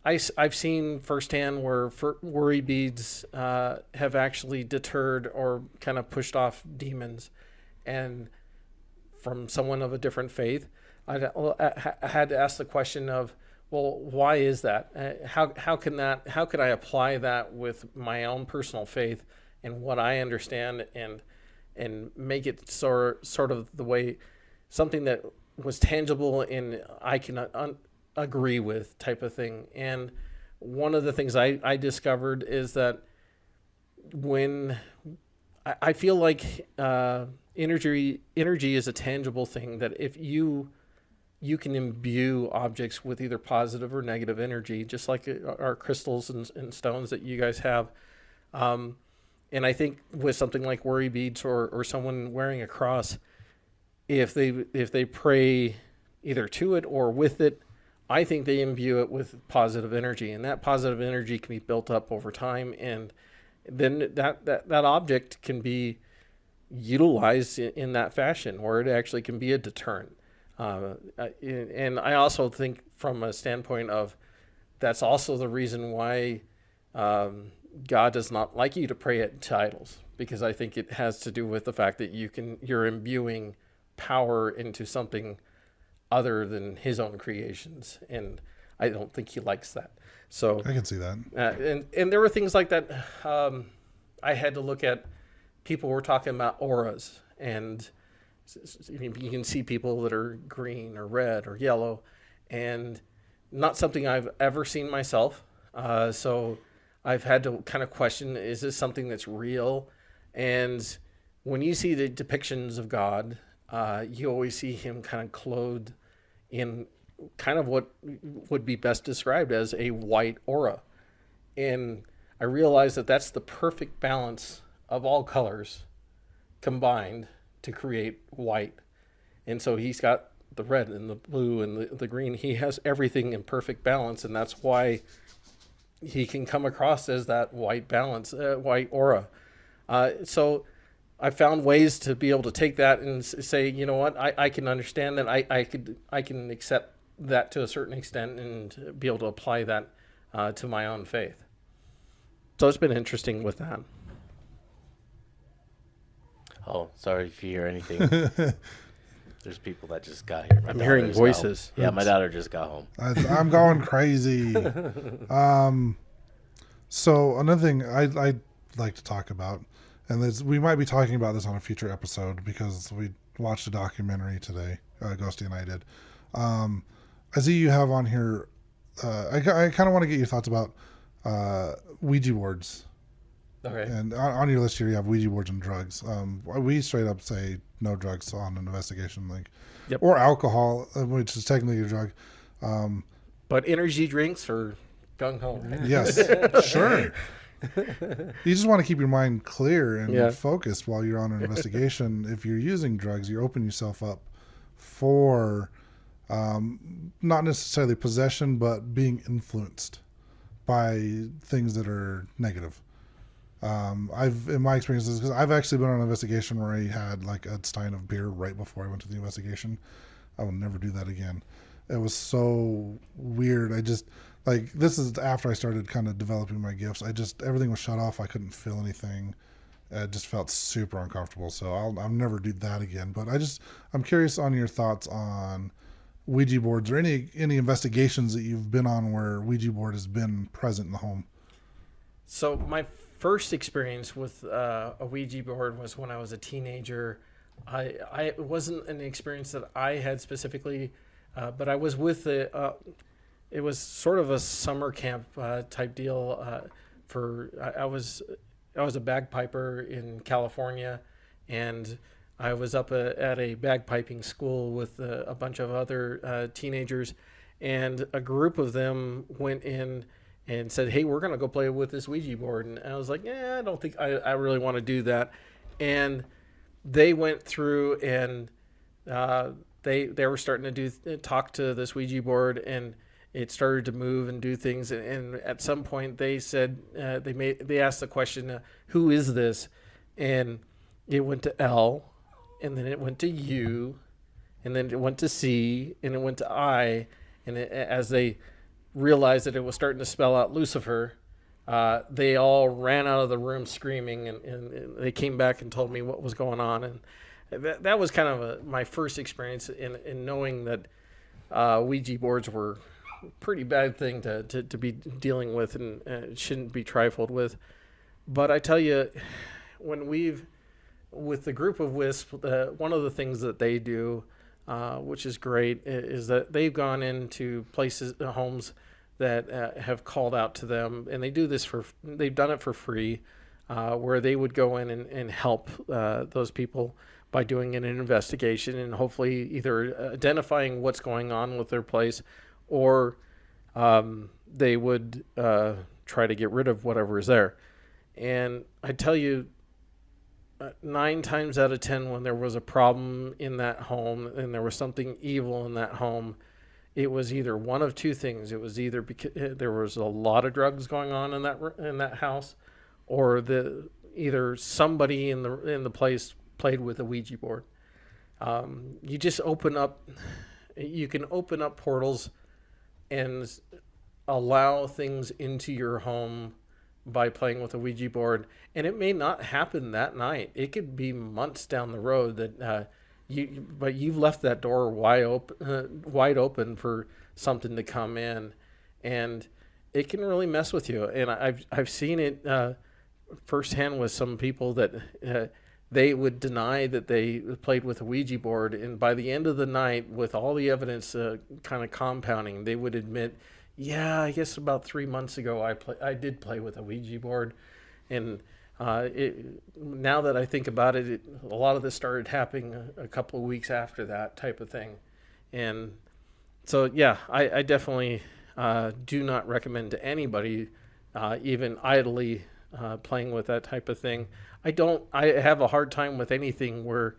I've seen firsthand where worry beads have actually deterred or kind of pushed off demons, and from someone of a different faith, I had to ask the question of, well, why is that? How can I apply that with my own personal faith and what I understand, and make it sort of the way something that was tangible and I can agree with type of thing. And one of the things I discovered is that when I feel like energy is a tangible thing, that if you can imbue objects with either positive or negative energy, just like our crystals and stones that you guys have. And I think with something like worry beads or someone wearing a cross, if they pray either to it or with it, I think they imbue it with positive energy, and that positive energy can be built up over time, and then that object can be utilized in that fashion, where it actually can be a deterrent. And I also think from a standpoint of, that's also the reason why God does not like you to pray to idols, because I think it has to do with the fact that you're imbuing power into something other than his own creations, and I don't think he likes that. So I can see that. And there were things like that. I had to look at, people were talking about auras, and you can see people that are green or red or yellow, and not something I've ever seen myself. So I've had to kind of question, is this something that's real? And when you see the depictions of God, you always see him kind of clothed in kind of what would be best described as a white aura. And I realized that that's the perfect balance of all colors combined to create white. And so he's got the red and the blue and the green. He has everything in perfect balance, and that's why he can come across as that white balance, white aura. So I found ways to be able to take that and say, you know what, I can understand that. I can accept that to a certain extent and be able to apply that to my own faith. So it's been interesting with that. Oh, sorry if you hear anything. There's people that just got here. I'm hearing voices. Yeah, my daughter just got home. I'm going crazy. So another thing I'd like to talk about, and we might be talking about this on a future episode because we watched a documentary today, Ghosty and I did. I see you have on here, I kind of want to get your thoughts about Ouija boards. Okay. And on your list here, you have Ouija boards and drugs. We straight up say no drugs on an investigation, Yep. or alcohol, which is technically a drug. But energy drinks are gung ho. Yes, sure. You just want to keep your mind clear and focused while you're on an investigation. If you're using drugs, you're opening yourself up for not necessarily possession, but being influenced by things that are negative. In my experiences, because I've actually been on an investigation where I had like a stein of beer right before I went to the investigation. I will never do that again. It was so weird. I just, like, this is after I started kind of developing my gifts. Everything was shut off. I couldn't feel anything. It just felt super uncomfortable. So I'll never do that again. But I'm curious on your thoughts on Ouija boards or any investigations that you've been on where Ouija board has been present in the home. So my first experience with a Ouija board was when I was a teenager. It wasn't an experience that I had specifically, but I was with it was sort of a summer camp type deal. I was a bagpiper in California, and I was up at a bagpiping school with a bunch of other teenagers, and a group of them went in and said, "Hey, we're gonna go play with this Ouija board." And I was like, "Yeah, I don't think I really want to do that." And they went through and they were starting to talk to this Ouija board, and it started to move and do things. And at some point, they said they asked the question, "Who is this?" And it went to L, and then it went to U, and then it went to C, and it went to I. And as they realized that it was starting to spell out Lucifer, they all ran out of the room screaming, and they came back and told me what was going on. And that was kind of my first experience in knowing that Ouija boards were a pretty bad thing to be dealing with, and shouldn't be trifled with. But I tell you, with the group of WISP, one of the things that they do, which is great, is that they've gone into homes that have called out to them, and they've done it for free, where they would go in and help those people by doing an investigation and hopefully either identifying what's going on with their place, or they would try to get rid of whatever is there. And I tell you, 9 times out of 10, when there was a problem in that home and there was something evil in that home, it was either one of two things. It was either because there was a lot of drugs going on in that house, or either somebody in the place played with a Ouija board. You can open up portals and allow things into your home by playing with a Ouija board, and it may not happen that night. It could be months down the road that but you've left that door wide open for something to come in, and it can really mess with you. And I've seen it firsthand with some people that they would deny that they played with a Ouija board, and by the end of the night, with all the evidence kind of compounding, they would admit, "Yeah, I guess about 3 months ago I did play with a Ouija board." And now that I think about it, a lot of this started happening a couple of weeks after that type of thing. And so, yeah, I definitely do not recommend to anybody, even idly, playing with that type of thing. I have a hard time with anything where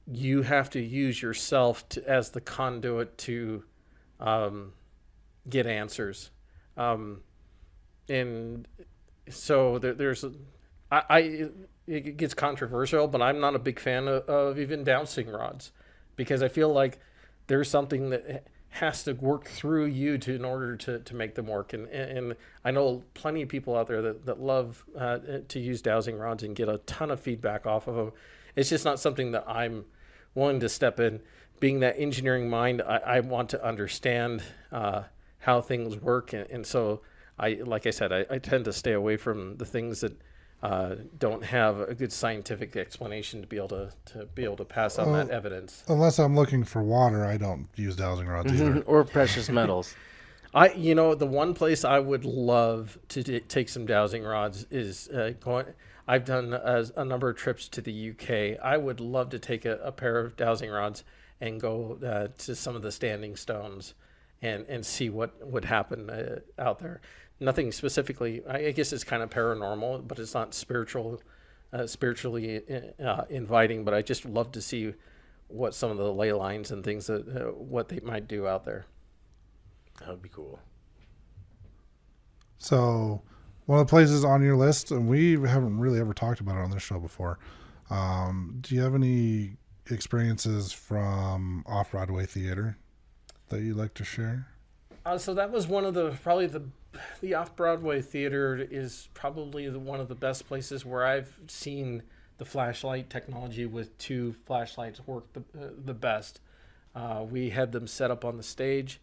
you have to use yourself as the conduit to get answers. And so it gets controversial, but I'm not a big fan of even dowsing rods, because I feel like there's something that has to work through you in order to make them work. And I know plenty of people out there that love to use dowsing rods and get a ton of feedback off of them. It's just not something that I'm willing to step in. Being that engineering mind, I want to understand how things work. And so like I said, I tend to stay away from the things that don't have a good scientific explanation to be able to pass on that evidence. Unless I'm looking for water, I don't use dowsing rods either. Or precious metals. The one place I would love to take some dowsing rods is I've done a number of trips to the UK. I would love to take a pair of dowsing rods and go to some of the standing stones and see what would happen out there. Nothing specifically. I guess it's kind of paranormal, but it's not spiritually inviting. But I just love to see what some of the ley lines and things what they might do out there. That would be cool. So, one of the places on your list, and we haven't really ever talked about it on this show before. Do you have any experiences from off-Broadway theater that you'd like to share? So that was one of the off-Broadway theater is probably one of the best places where I've seen the flashlight technology with 2 flashlights work the best. We had them set up on the stage,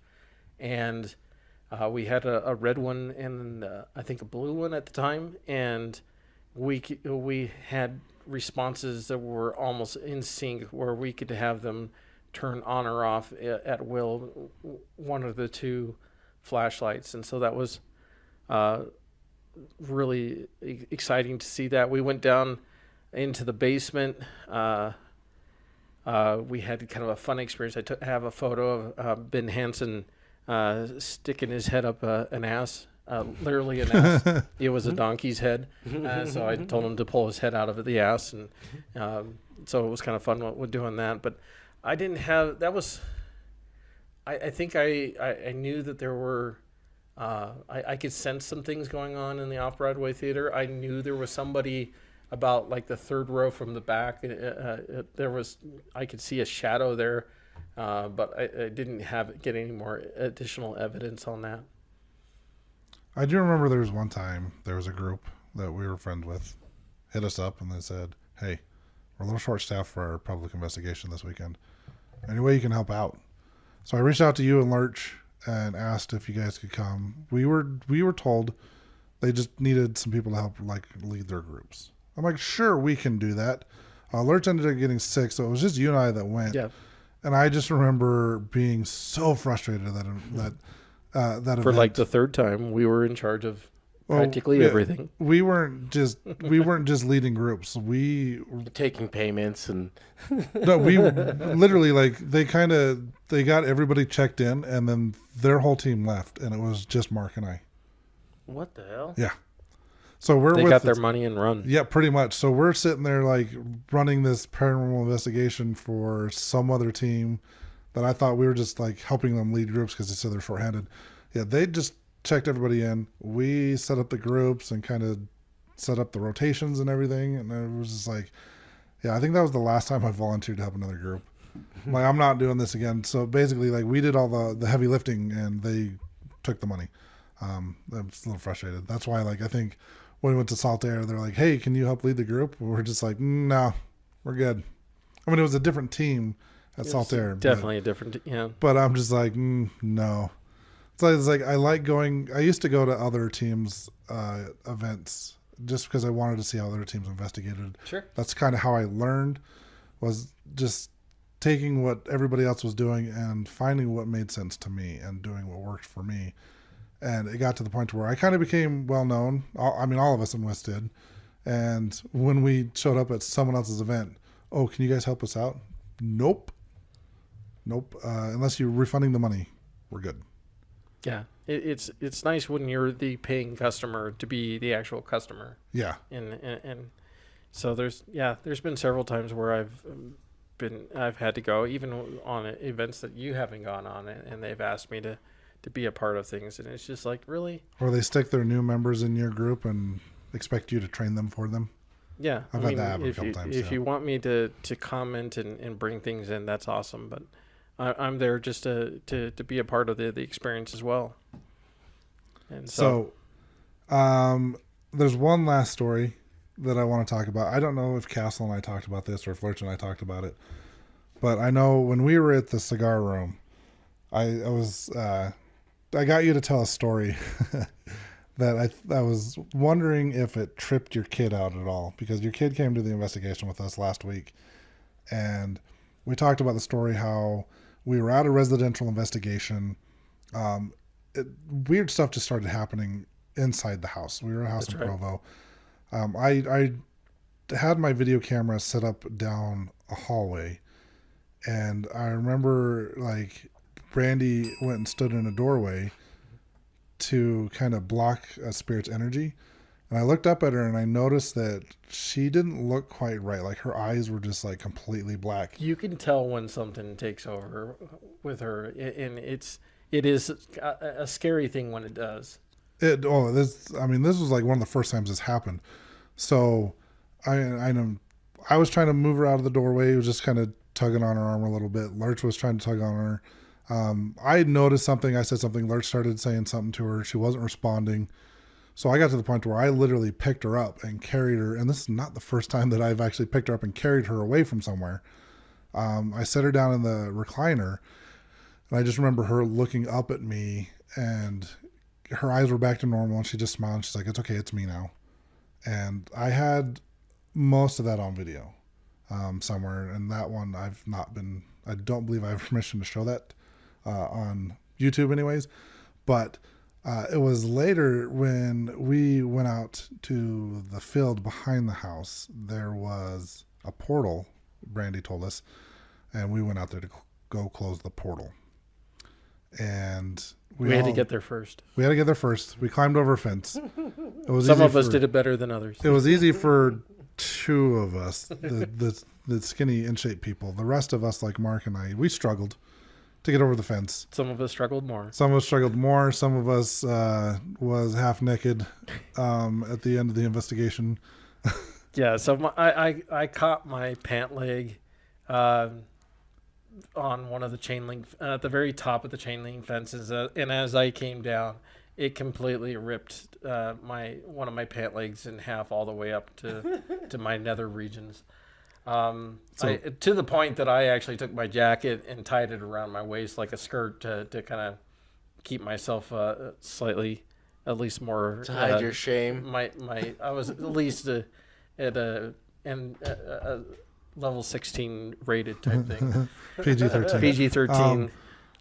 and we had a red one and I think a blue one at the time, and we had responses that were almost in sync, where we could have them turn on or off at will, one of the 2 flashlights, and so that was really exciting to see that. We went down into the basement. We had kind of a fun experience. I have a photo of Ben Hansen sticking his head up an ass, literally an ass. It was a donkey's head. So I told him to pull his head out of the ass. And so it was kind of fun with doing that. But I didn't have, that was, I think I knew that there were, I could sense some things going on in the Off-Broadway theater. I knew there was somebody about like the third row from the back. I could see a shadow there, but I didn't get any more additional evidence on that. I do remember there was one time there was a group that we were friends with hit us up and they said, hey, we're a little short staffed for our public investigation this weekend. Any way you can help out? So I reached out to you and Lurch and asked if you guys could come. We were told they just needed some people to help like lead their groups. I'm like, sure, we can do that. Lurch ended up getting sick, so it was just you and I that went. Yeah. And I just remember being so frustrated that For event. like the third time, we were in charge of practically everything. We weren't just leading groups. We Taking payments and no, we literally like they got everybody checked in, and then their whole team left, and it was just Mark and I. what the hell? Yeah. So They got their money and run. Yeah, pretty much. So we're sitting there like running this paranormal investigation for some other team that I thought we were just like helping them lead groups because they said they're shorthanded. Yeah, they just checked everybody in. We set up the groups and kind of set up the rotations and everything. And it was just like, yeah, I think that was the last time I volunteered to help another group. Like, I'm not doing this again. So basically, like, we did all the heavy lifting and they took the money. I was a little frustrated. That's why, like, I think when we went to Saltaire, they're like, hey, can you help lead the group? We're just like, no, we're good. I mean, it was a different team at Saltaire. Definitely a different, yeah. But I'm just like, no. It's like I like going. I used to go to other teams' events just because I wanted to see how other teams investigated. Sure. That's kind of how I learned, was just taking what everybody else was doing and finding what made sense to me and doing what worked for me. And it got to the point where I kind of became well known. I mean, all of us in West did. And when we showed up at someone else's event, oh, can you guys help us out? Nope. Unless you're refunding the money, we're good. Yeah, it's nice when you're the paying customer to be the actual customer. Yeah. And so there's been several times where I've had to go, even on events that you haven't gone on, and they've asked me to be a part of things, and it's just like, really? Or they stick their new members in your group and expect you to train them for them. Yeah, I've had that happen a couple times. If you want me to comment and bring things in, that's awesome. But I'm there just to be a part of the experience as well. And so there's one last story that I want to talk about. I don't know if Castle and I talked about this or if Lurch and I talked about it, but I know when we were at the cigar room, I got you to tell a story that I was wondering if it tripped your kid out at all, because your kid came to the investigation with us last week, and we talked about the story how we were at a residential investigation. Weird stuff just started happening inside the house. We were at a house in Provo. I had my video camera set up down a hallway, and I remember like Brandy went and stood in a doorway to kind of block a spirit's energy. And I looked up at her and I noticed that she didn't look quite right. Like her eyes were just like completely black. you can tell when something takes over with her, and it is a scary thing when it does. This was like one of the first times this happened. So I was trying to move her out of the doorway. It was just kind of tugging on her arm a little bit. Lurch was trying to tug on her. I noticed something. I said something. Lurch started saying something to her. She wasn't responding. So I got to the point where I literally picked her up and carried her. And this is not the first time that I've actually picked her up and carried her away from somewhere. I set her down in the recliner, and I just remember her looking up at me, and her eyes were back to normal, and she just smiled. And she's like, "It's okay. It's me now." And I had most of that on video somewhere. And that one I don't believe I have permission to show that on YouTube anyways. But it was later when we went out to the field behind the house. There was a portal, Brandy told us, and we went out there to go close the portal. And We had to get there first. We had to get there first. We climbed over a fence. It was Some easy of us for- did it better than others. It was easy for two of us, the skinny, in-shape people. The rest of us, like Mark and I, we struggled to get over the fence. Some of us struggled more. Some of us struggled more. Some of us was half naked at the end of the investigation. Yeah, so I caught my pant leg on one of the chain link at the very top of the chain link fences, and as I came down, it completely ripped one of my pant legs in half all the way up to my nether regions. To the point that I actually took my jacket and tied it around my waist like a skirt to kind of keep myself slightly, at least more To hide your shame. I was at least at a level 16 rated type thing. PG-13. PG-13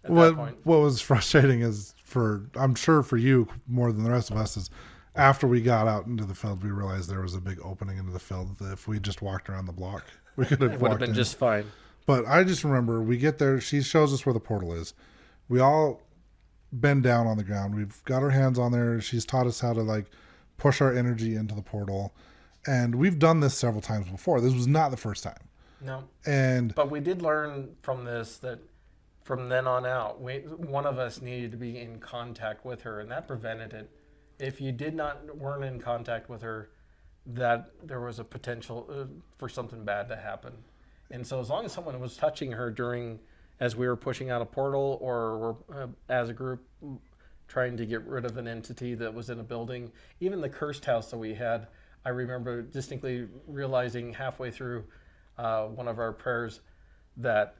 at that point. What was frustrating is I'm sure for you more than the rest of us is after we got out into the field, we realized there was a big opening into the field that if we just walked around the block, we could have It would have walked been in. just fine. But I just remember we get there. She shows us where the portal is. We all bend down on the ground. We've got our hands on there. She's taught us how to like push our energy into the portal. And we've done this several times before. This was not the first time. No. And But we did learn from this that from then on out, one of us needed to be in contact with her, and that prevented it. If you weren't in contact with her, that there was a potential for something bad to happen. And so as long as someone was touching her as we were pushing out a portal or as a group trying to get rid of an entity that was in a building, even the cursed house that we had, I remember distinctly realizing halfway through one of our prayers that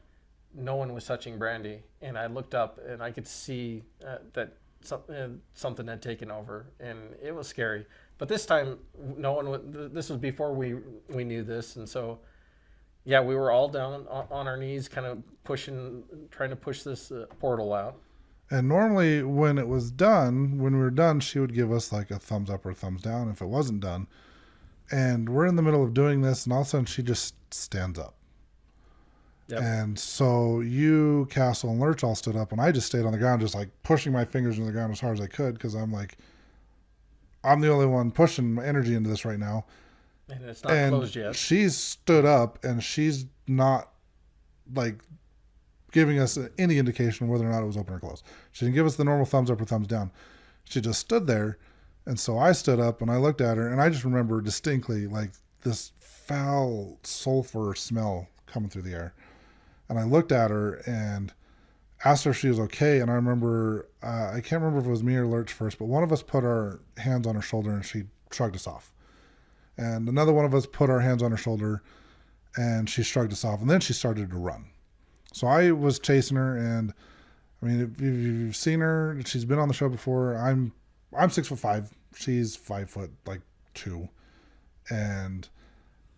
no one was touching Brandy, and I looked up and I could see that something had taken over, and it was scary. But this time, this was before we knew this, and so yeah, we were all down on our knees, kind of trying to push this portal out. And normally when we were done, she would give us like a thumbs up or a thumbs down if it wasn't done. And we're in the middle of doing this, and all of a sudden she just stands up. Yep. And so you, Castle, and Lurch all stood up, and I just stayed on the ground, just like pushing my fingers into the ground as hard as I could, because I'm like, I'm the only one pushing my energy into this right now. And it's not closed yet. She's stood up, and she's not like giving us any indication whether or not it was open or closed. She didn't give us the normal thumbs up or thumbs down. She just stood there. And so I stood up and I looked at her, and I just remember distinctly like this foul sulfur smell coming through the air. And I looked at her and asked her if she was okay. And I remember, I can't remember if it was me or Lurch first, but one of us put our hands on her shoulder and she shrugged us off. And another one of us put our hands on her shoulder and she shrugged us off. And then she started to run. So I was chasing her, and I mean, if you've seen her, she's been on the show before. I'm 6'5". She's 5'2", and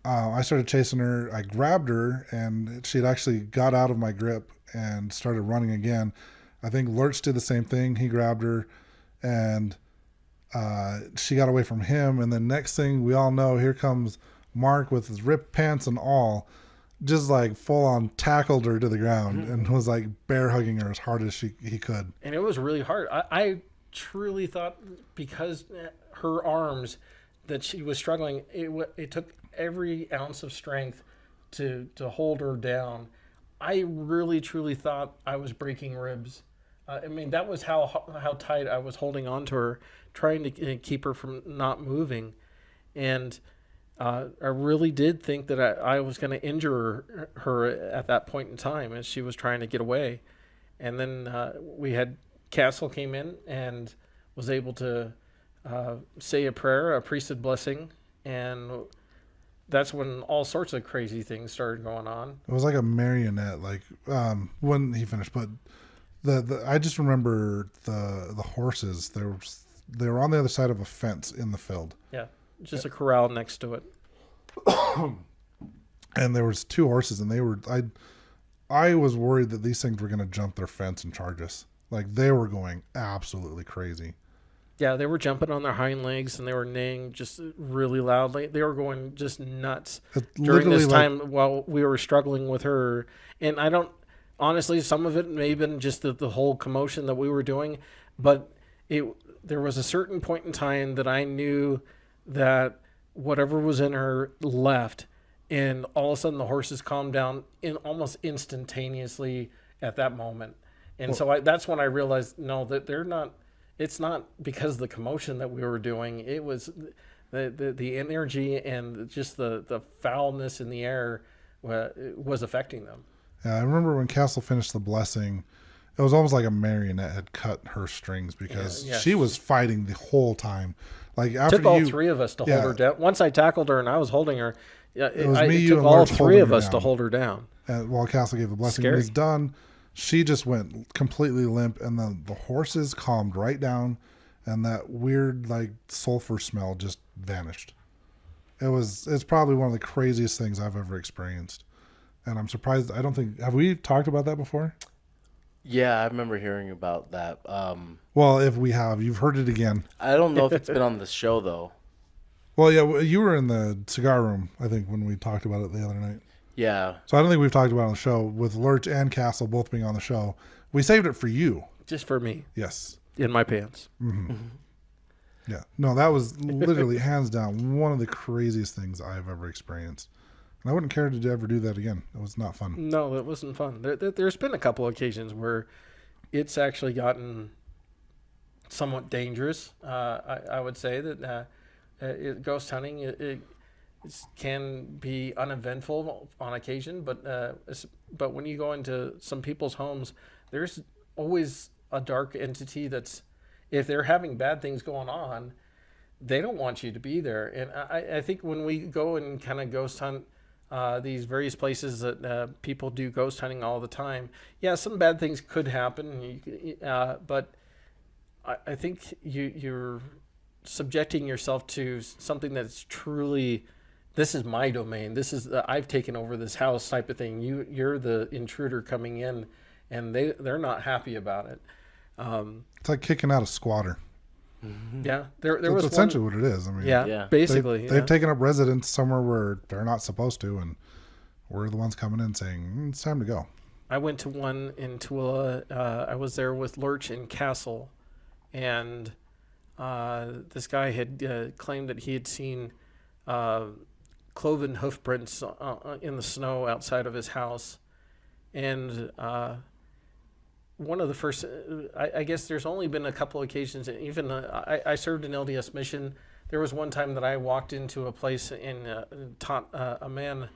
I started chasing her. I grabbed her, and she had actually got out of my grip and started running again. I think Lurch did the same thing. He grabbed her, and she got away from him. And then next thing we all know, here comes Mark with his ripped pants and all, just like full on tackled her to the ground and was like bear hugging her as hard as he could. And it was really hard. I truly thought because her arms that she was struggling, it took every ounce of strength to hold her down. I really truly thought I was breaking ribs. I mean, that was how tight I was holding on to her, trying to keep her from not moving. And I really did think that I was going to injure her at that point in time as she was trying to get away. And then we had Castle came in and was able to say a prayer, a priesthood blessing, and that's when all sorts of crazy things started going on. It was like a marionette, like when he finished. But the I just remember the horses. They were on the other side of a fence in the field. Yeah, just a corral next to it. And there was two horses, and I was worried that these things were going to jump their fence and charge us. Like they were going absolutely crazy. Yeah, they were jumping on their hind legs and they were neighing just really loudly. They were going just nuts during this time while we were struggling with her. And I don't, honestly, some of it may have been just the whole commotion that we were doing, but there was a certain point in time that I knew that whatever was in her left, and all of a sudden the horses calmed down almost instantaneously at that moment. And so that's when I realized, no, that they're not. It's not because of the commotion that we were doing. It was the energy and just the foulness in the air was affecting them. Yeah, I remember when Castle finished the blessing, it was almost like a marionette had cut her strings because she was fighting the whole time. Like after took all three of us to hold her down. Once I tackled her and I was holding her, it took all three of us to hold her down. While Castle gave the blessing, when he's done, she just went completely limp, and then the horses calmed right down, and that weird like sulfur smell just vanished. It's probably one of the craziest things I've ever experienced, and I'm surprised. I don't think have we talked about that before? Yeah, I remember hearing about that. Well, if we have, you've heard it again. I don't know if it's been on the show though. Well, yeah, you were in the cigar room, I think, when we talked about it the other night. Yeah. So I don't think we've talked about it on the show with Lurch and Castle both being on the show. We saved it for you. Just for me. Yes. In my pants. Mm-hmm. Yeah. No, that was literally hands down one of the craziest things I've ever experienced. And I wouldn't care to ever do that again. It was not fun. No, it wasn't fun. There's been a couple of occasions where it's actually gotten somewhat dangerous. I would say that ghost hunting, it can be uneventful on occasion, but when you go into some people's homes, there's always a dark entity that's, if they're having bad things going on, they don't want you to be there. And I think when we go and kind of ghost hunt these various places that people do ghost hunting all the time, yeah, some bad things could happen, but I think you're subjecting yourself to something that's truly, this is my domain. This is I've taken over this house type of thing. You're the intruder coming in, and they're not happy about it. It's like kicking out a squatter. Yeah, there was essentially what it is. I mean, basically they've taken up residence somewhere where they're not supposed to, and we're the ones coming in saying it's time to go. I went to one in Tooele. I was there with Lurch and Castle, and this guy had claimed that he had seen cloven hoof prints in the snow outside of his house. And one of the first, I guess there's only been a couple occasions, even I served an LDS mission. There was one time that I walked into a place and taught a man,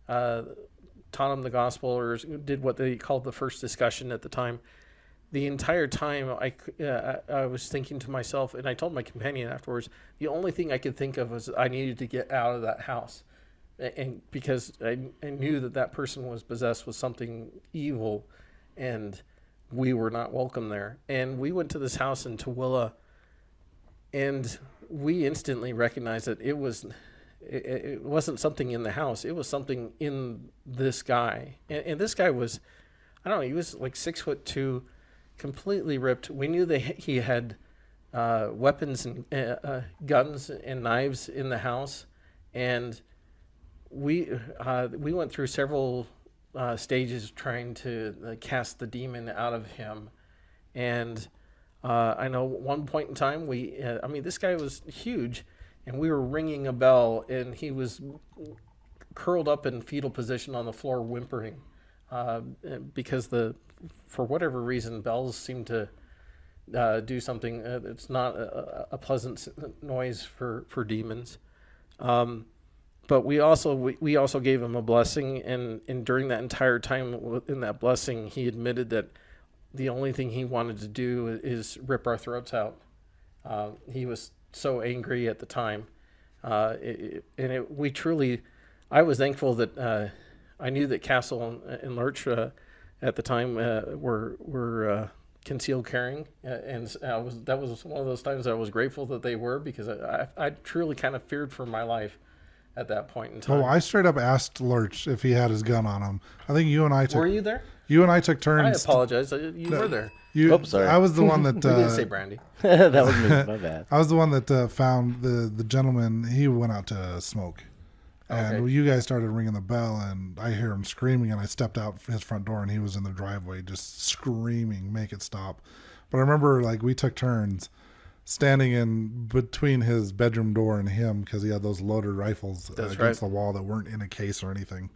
taught him the gospel, or did what they called the first discussion at the time. The entire time I was thinking to myself, and I told my companion afterwards, the only thing I could think of was I needed to get out of that house. And because I knew that person was possessed with something evil, and we were not welcome there. And we went to this house in Tooele, and we instantly recognized that it wasn't something in the house. It was something in this guy. And this guy was, I don't know, he was like 6'2", completely ripped. We knew that he had weapons and guns and knives in the house, and we went through several stages trying to cast the demon out of him. And I know one point in time this guy was huge, and we were ringing a bell, and he was curled up in fetal position on the floor whimpering because for whatever reason, bells seem to do something. It's not a pleasant noise for demons. But we also gave him a blessing, and during that entire time in that blessing, he admitted that the only thing he wanted to do is rip our throats out. He was so angry at the time, I was thankful that I knew that Castle and Lurch at the time were concealed carrying, and that was one of those times I was grateful that they were, because I truly kind of feared for my life at that point in time. Oh, I straight up asked Lurch if he had his gun on him. I think you and I took. Were you there? You and I took turns. I apologize. You were there. Sorry. I was the one that We didn't say Brandy. That was me. My bad. I was the one that found the gentleman. He went out to smoke, and Okay. you guys started ringing the bell, and I hear him screaming, and I stepped out his front door, and he was in the driveway just screaming, "Make it stop!" But I remember like we took turns standing in between his bedroom door and him because he had those loaded rifles against the wall that weren't in a case or anything.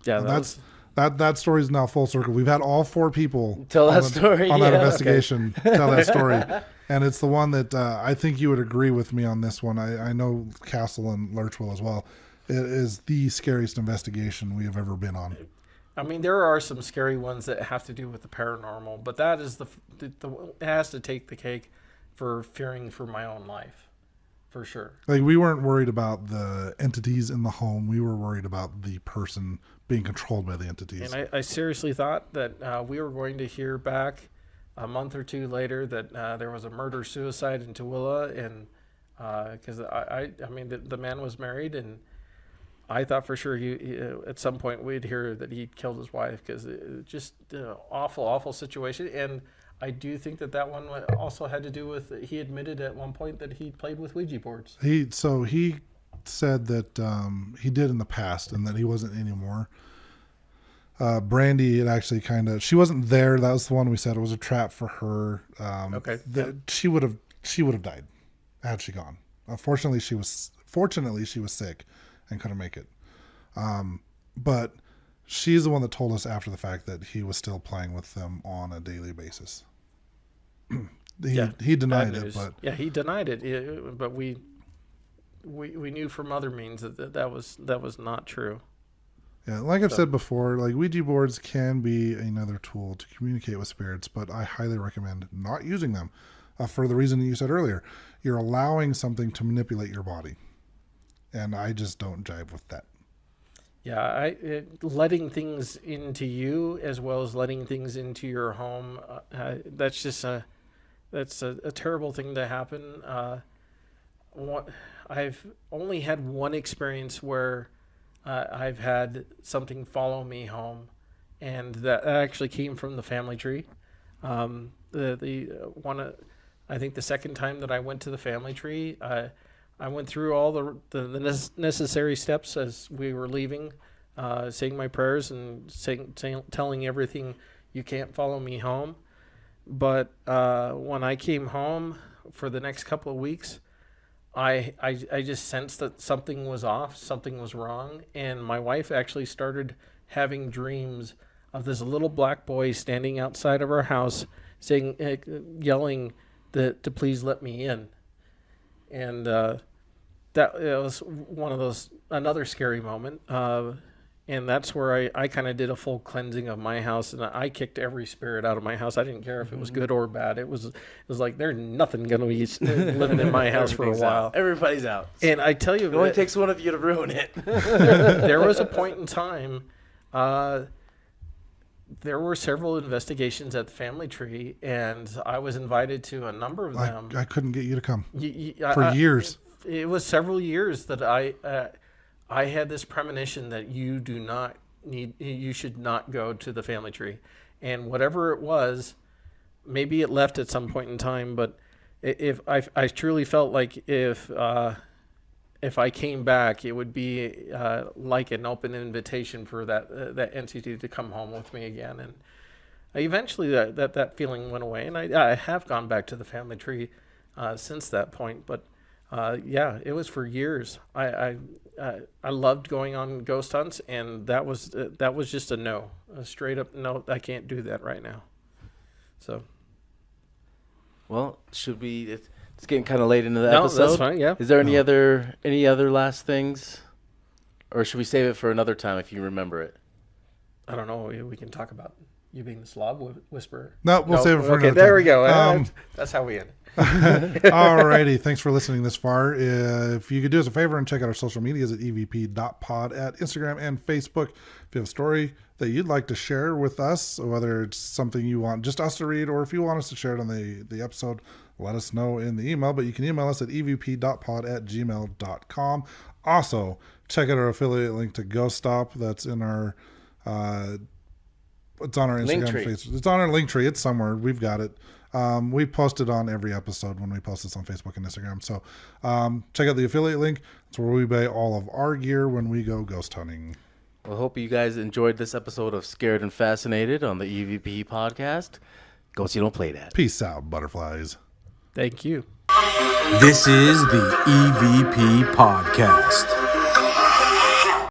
Yeah, And that story is now full circle. We've had all 4 people Tell that story, on that yeah, investigation tell that story, and it's the one that I think you would agree with me on this one. I know Castle and Lurch will as well. It is the scariest investigation we have ever been on. I mean, there are some scary ones that have to do with the paranormal, but that is it has to take the cake for fearing for my own life, for sure. Like, we weren't worried about the entities in the home. We were worried about the person being controlled by the entities. And I seriously thought that we were going to hear back a month or two later that there was a murder-suicide in Tooele, and because I mean, the man was married, and I thought for sure he at some point we'd hear that he'd killed his wife, because it just awful situation. And I do think that one also had to do with, he admitted at one point that he played with Ouija boards. He said that he did in the past and that he wasn't anymore. Brandy, it actually she wasn't there. That was the one we said it was a trap for her. Okay. She would have died had she gone. Fortunately, she was sick and couldn't make it. But she's the one that told us after the fact that he was still playing with them on a daily basis. He denied it, but yeah, he denied it. But we knew from other means that was not true. yeah, like I've said before, like Ouija boards can be another tool to communicate with spirits, but I highly recommend not using them for the reason you said earlier. You're allowing something to manipulate your body, and I just don't jive with that. Yeah, letting things into you as well as letting things into your home, that's just a terrible thing to happen. I've only had one experience where I've had something follow me home, and that actually came from the family tree. I think the second time that I went to the family tree, I went through all the necessary steps as we were leaving, saying my prayers and telling everything, you can't follow me home. But when I came home for the next couple of weeks, I just sensed that something was off, something was wrong. And my wife actually started having dreams of this little black boy standing outside of our house yelling to please let me in. And that was another scary moment. And that's where I kind of did a full cleansing of my house, and I kicked every spirit out of my house. I didn't care if it was good or bad. It was like there's nothing going to be living in my house for a while. Everybody's out. And I tell you, It only takes one of you to ruin it. there was a point in time, there were several investigations at the family tree, and I was invited to a number of them. I couldn't get you to come for years. It was several years that I had this premonition that you should not go to the family tree. And whatever it was, maybe it left at some point in time, but if I truly felt like if I came back, it would be like an open invitation for that entity to come home with me again. And eventually that feeling went away, and I have gone back to the family tree since that point. But yeah, it was for years. I loved going on ghost hunts, and that was just a straight up no. I can't do that right now. So, Well, should we? It's getting kind of late into the No, episode. that's fine, yeah. Is there any other last things, or should we save it for another time if you remember it? I don't know. We can talk about you being the slob whisperer. No, we'll save it for okay, another there time. we go. That's how we end. Alrighty, thanks for listening this far. If you could do us a favor and check out our social medias at evp.pod at Instagram and Facebook. If you have a story that you'd like to share with us, whether it's something you want just us to read, or if you want us to share it on the episode, let us know in the email. But you can email us at evp.pod@gmail.com. Also, check out our affiliate link to Ghost Stop. That's in our It's on our Instagram, Linktree. Facebook. It's on our link tree. It's somewhere. We've got it. We post it on every episode when we post this on Facebook and Instagram. So check out the affiliate link. It's where we buy all of our gear when we go ghost hunting. Well, hope you guys enjoyed this episode of Scared and Fascinated on the EVP podcast. Go see, don't play that. Peace out, butterflies. Thank you. This is the EVP Podcast.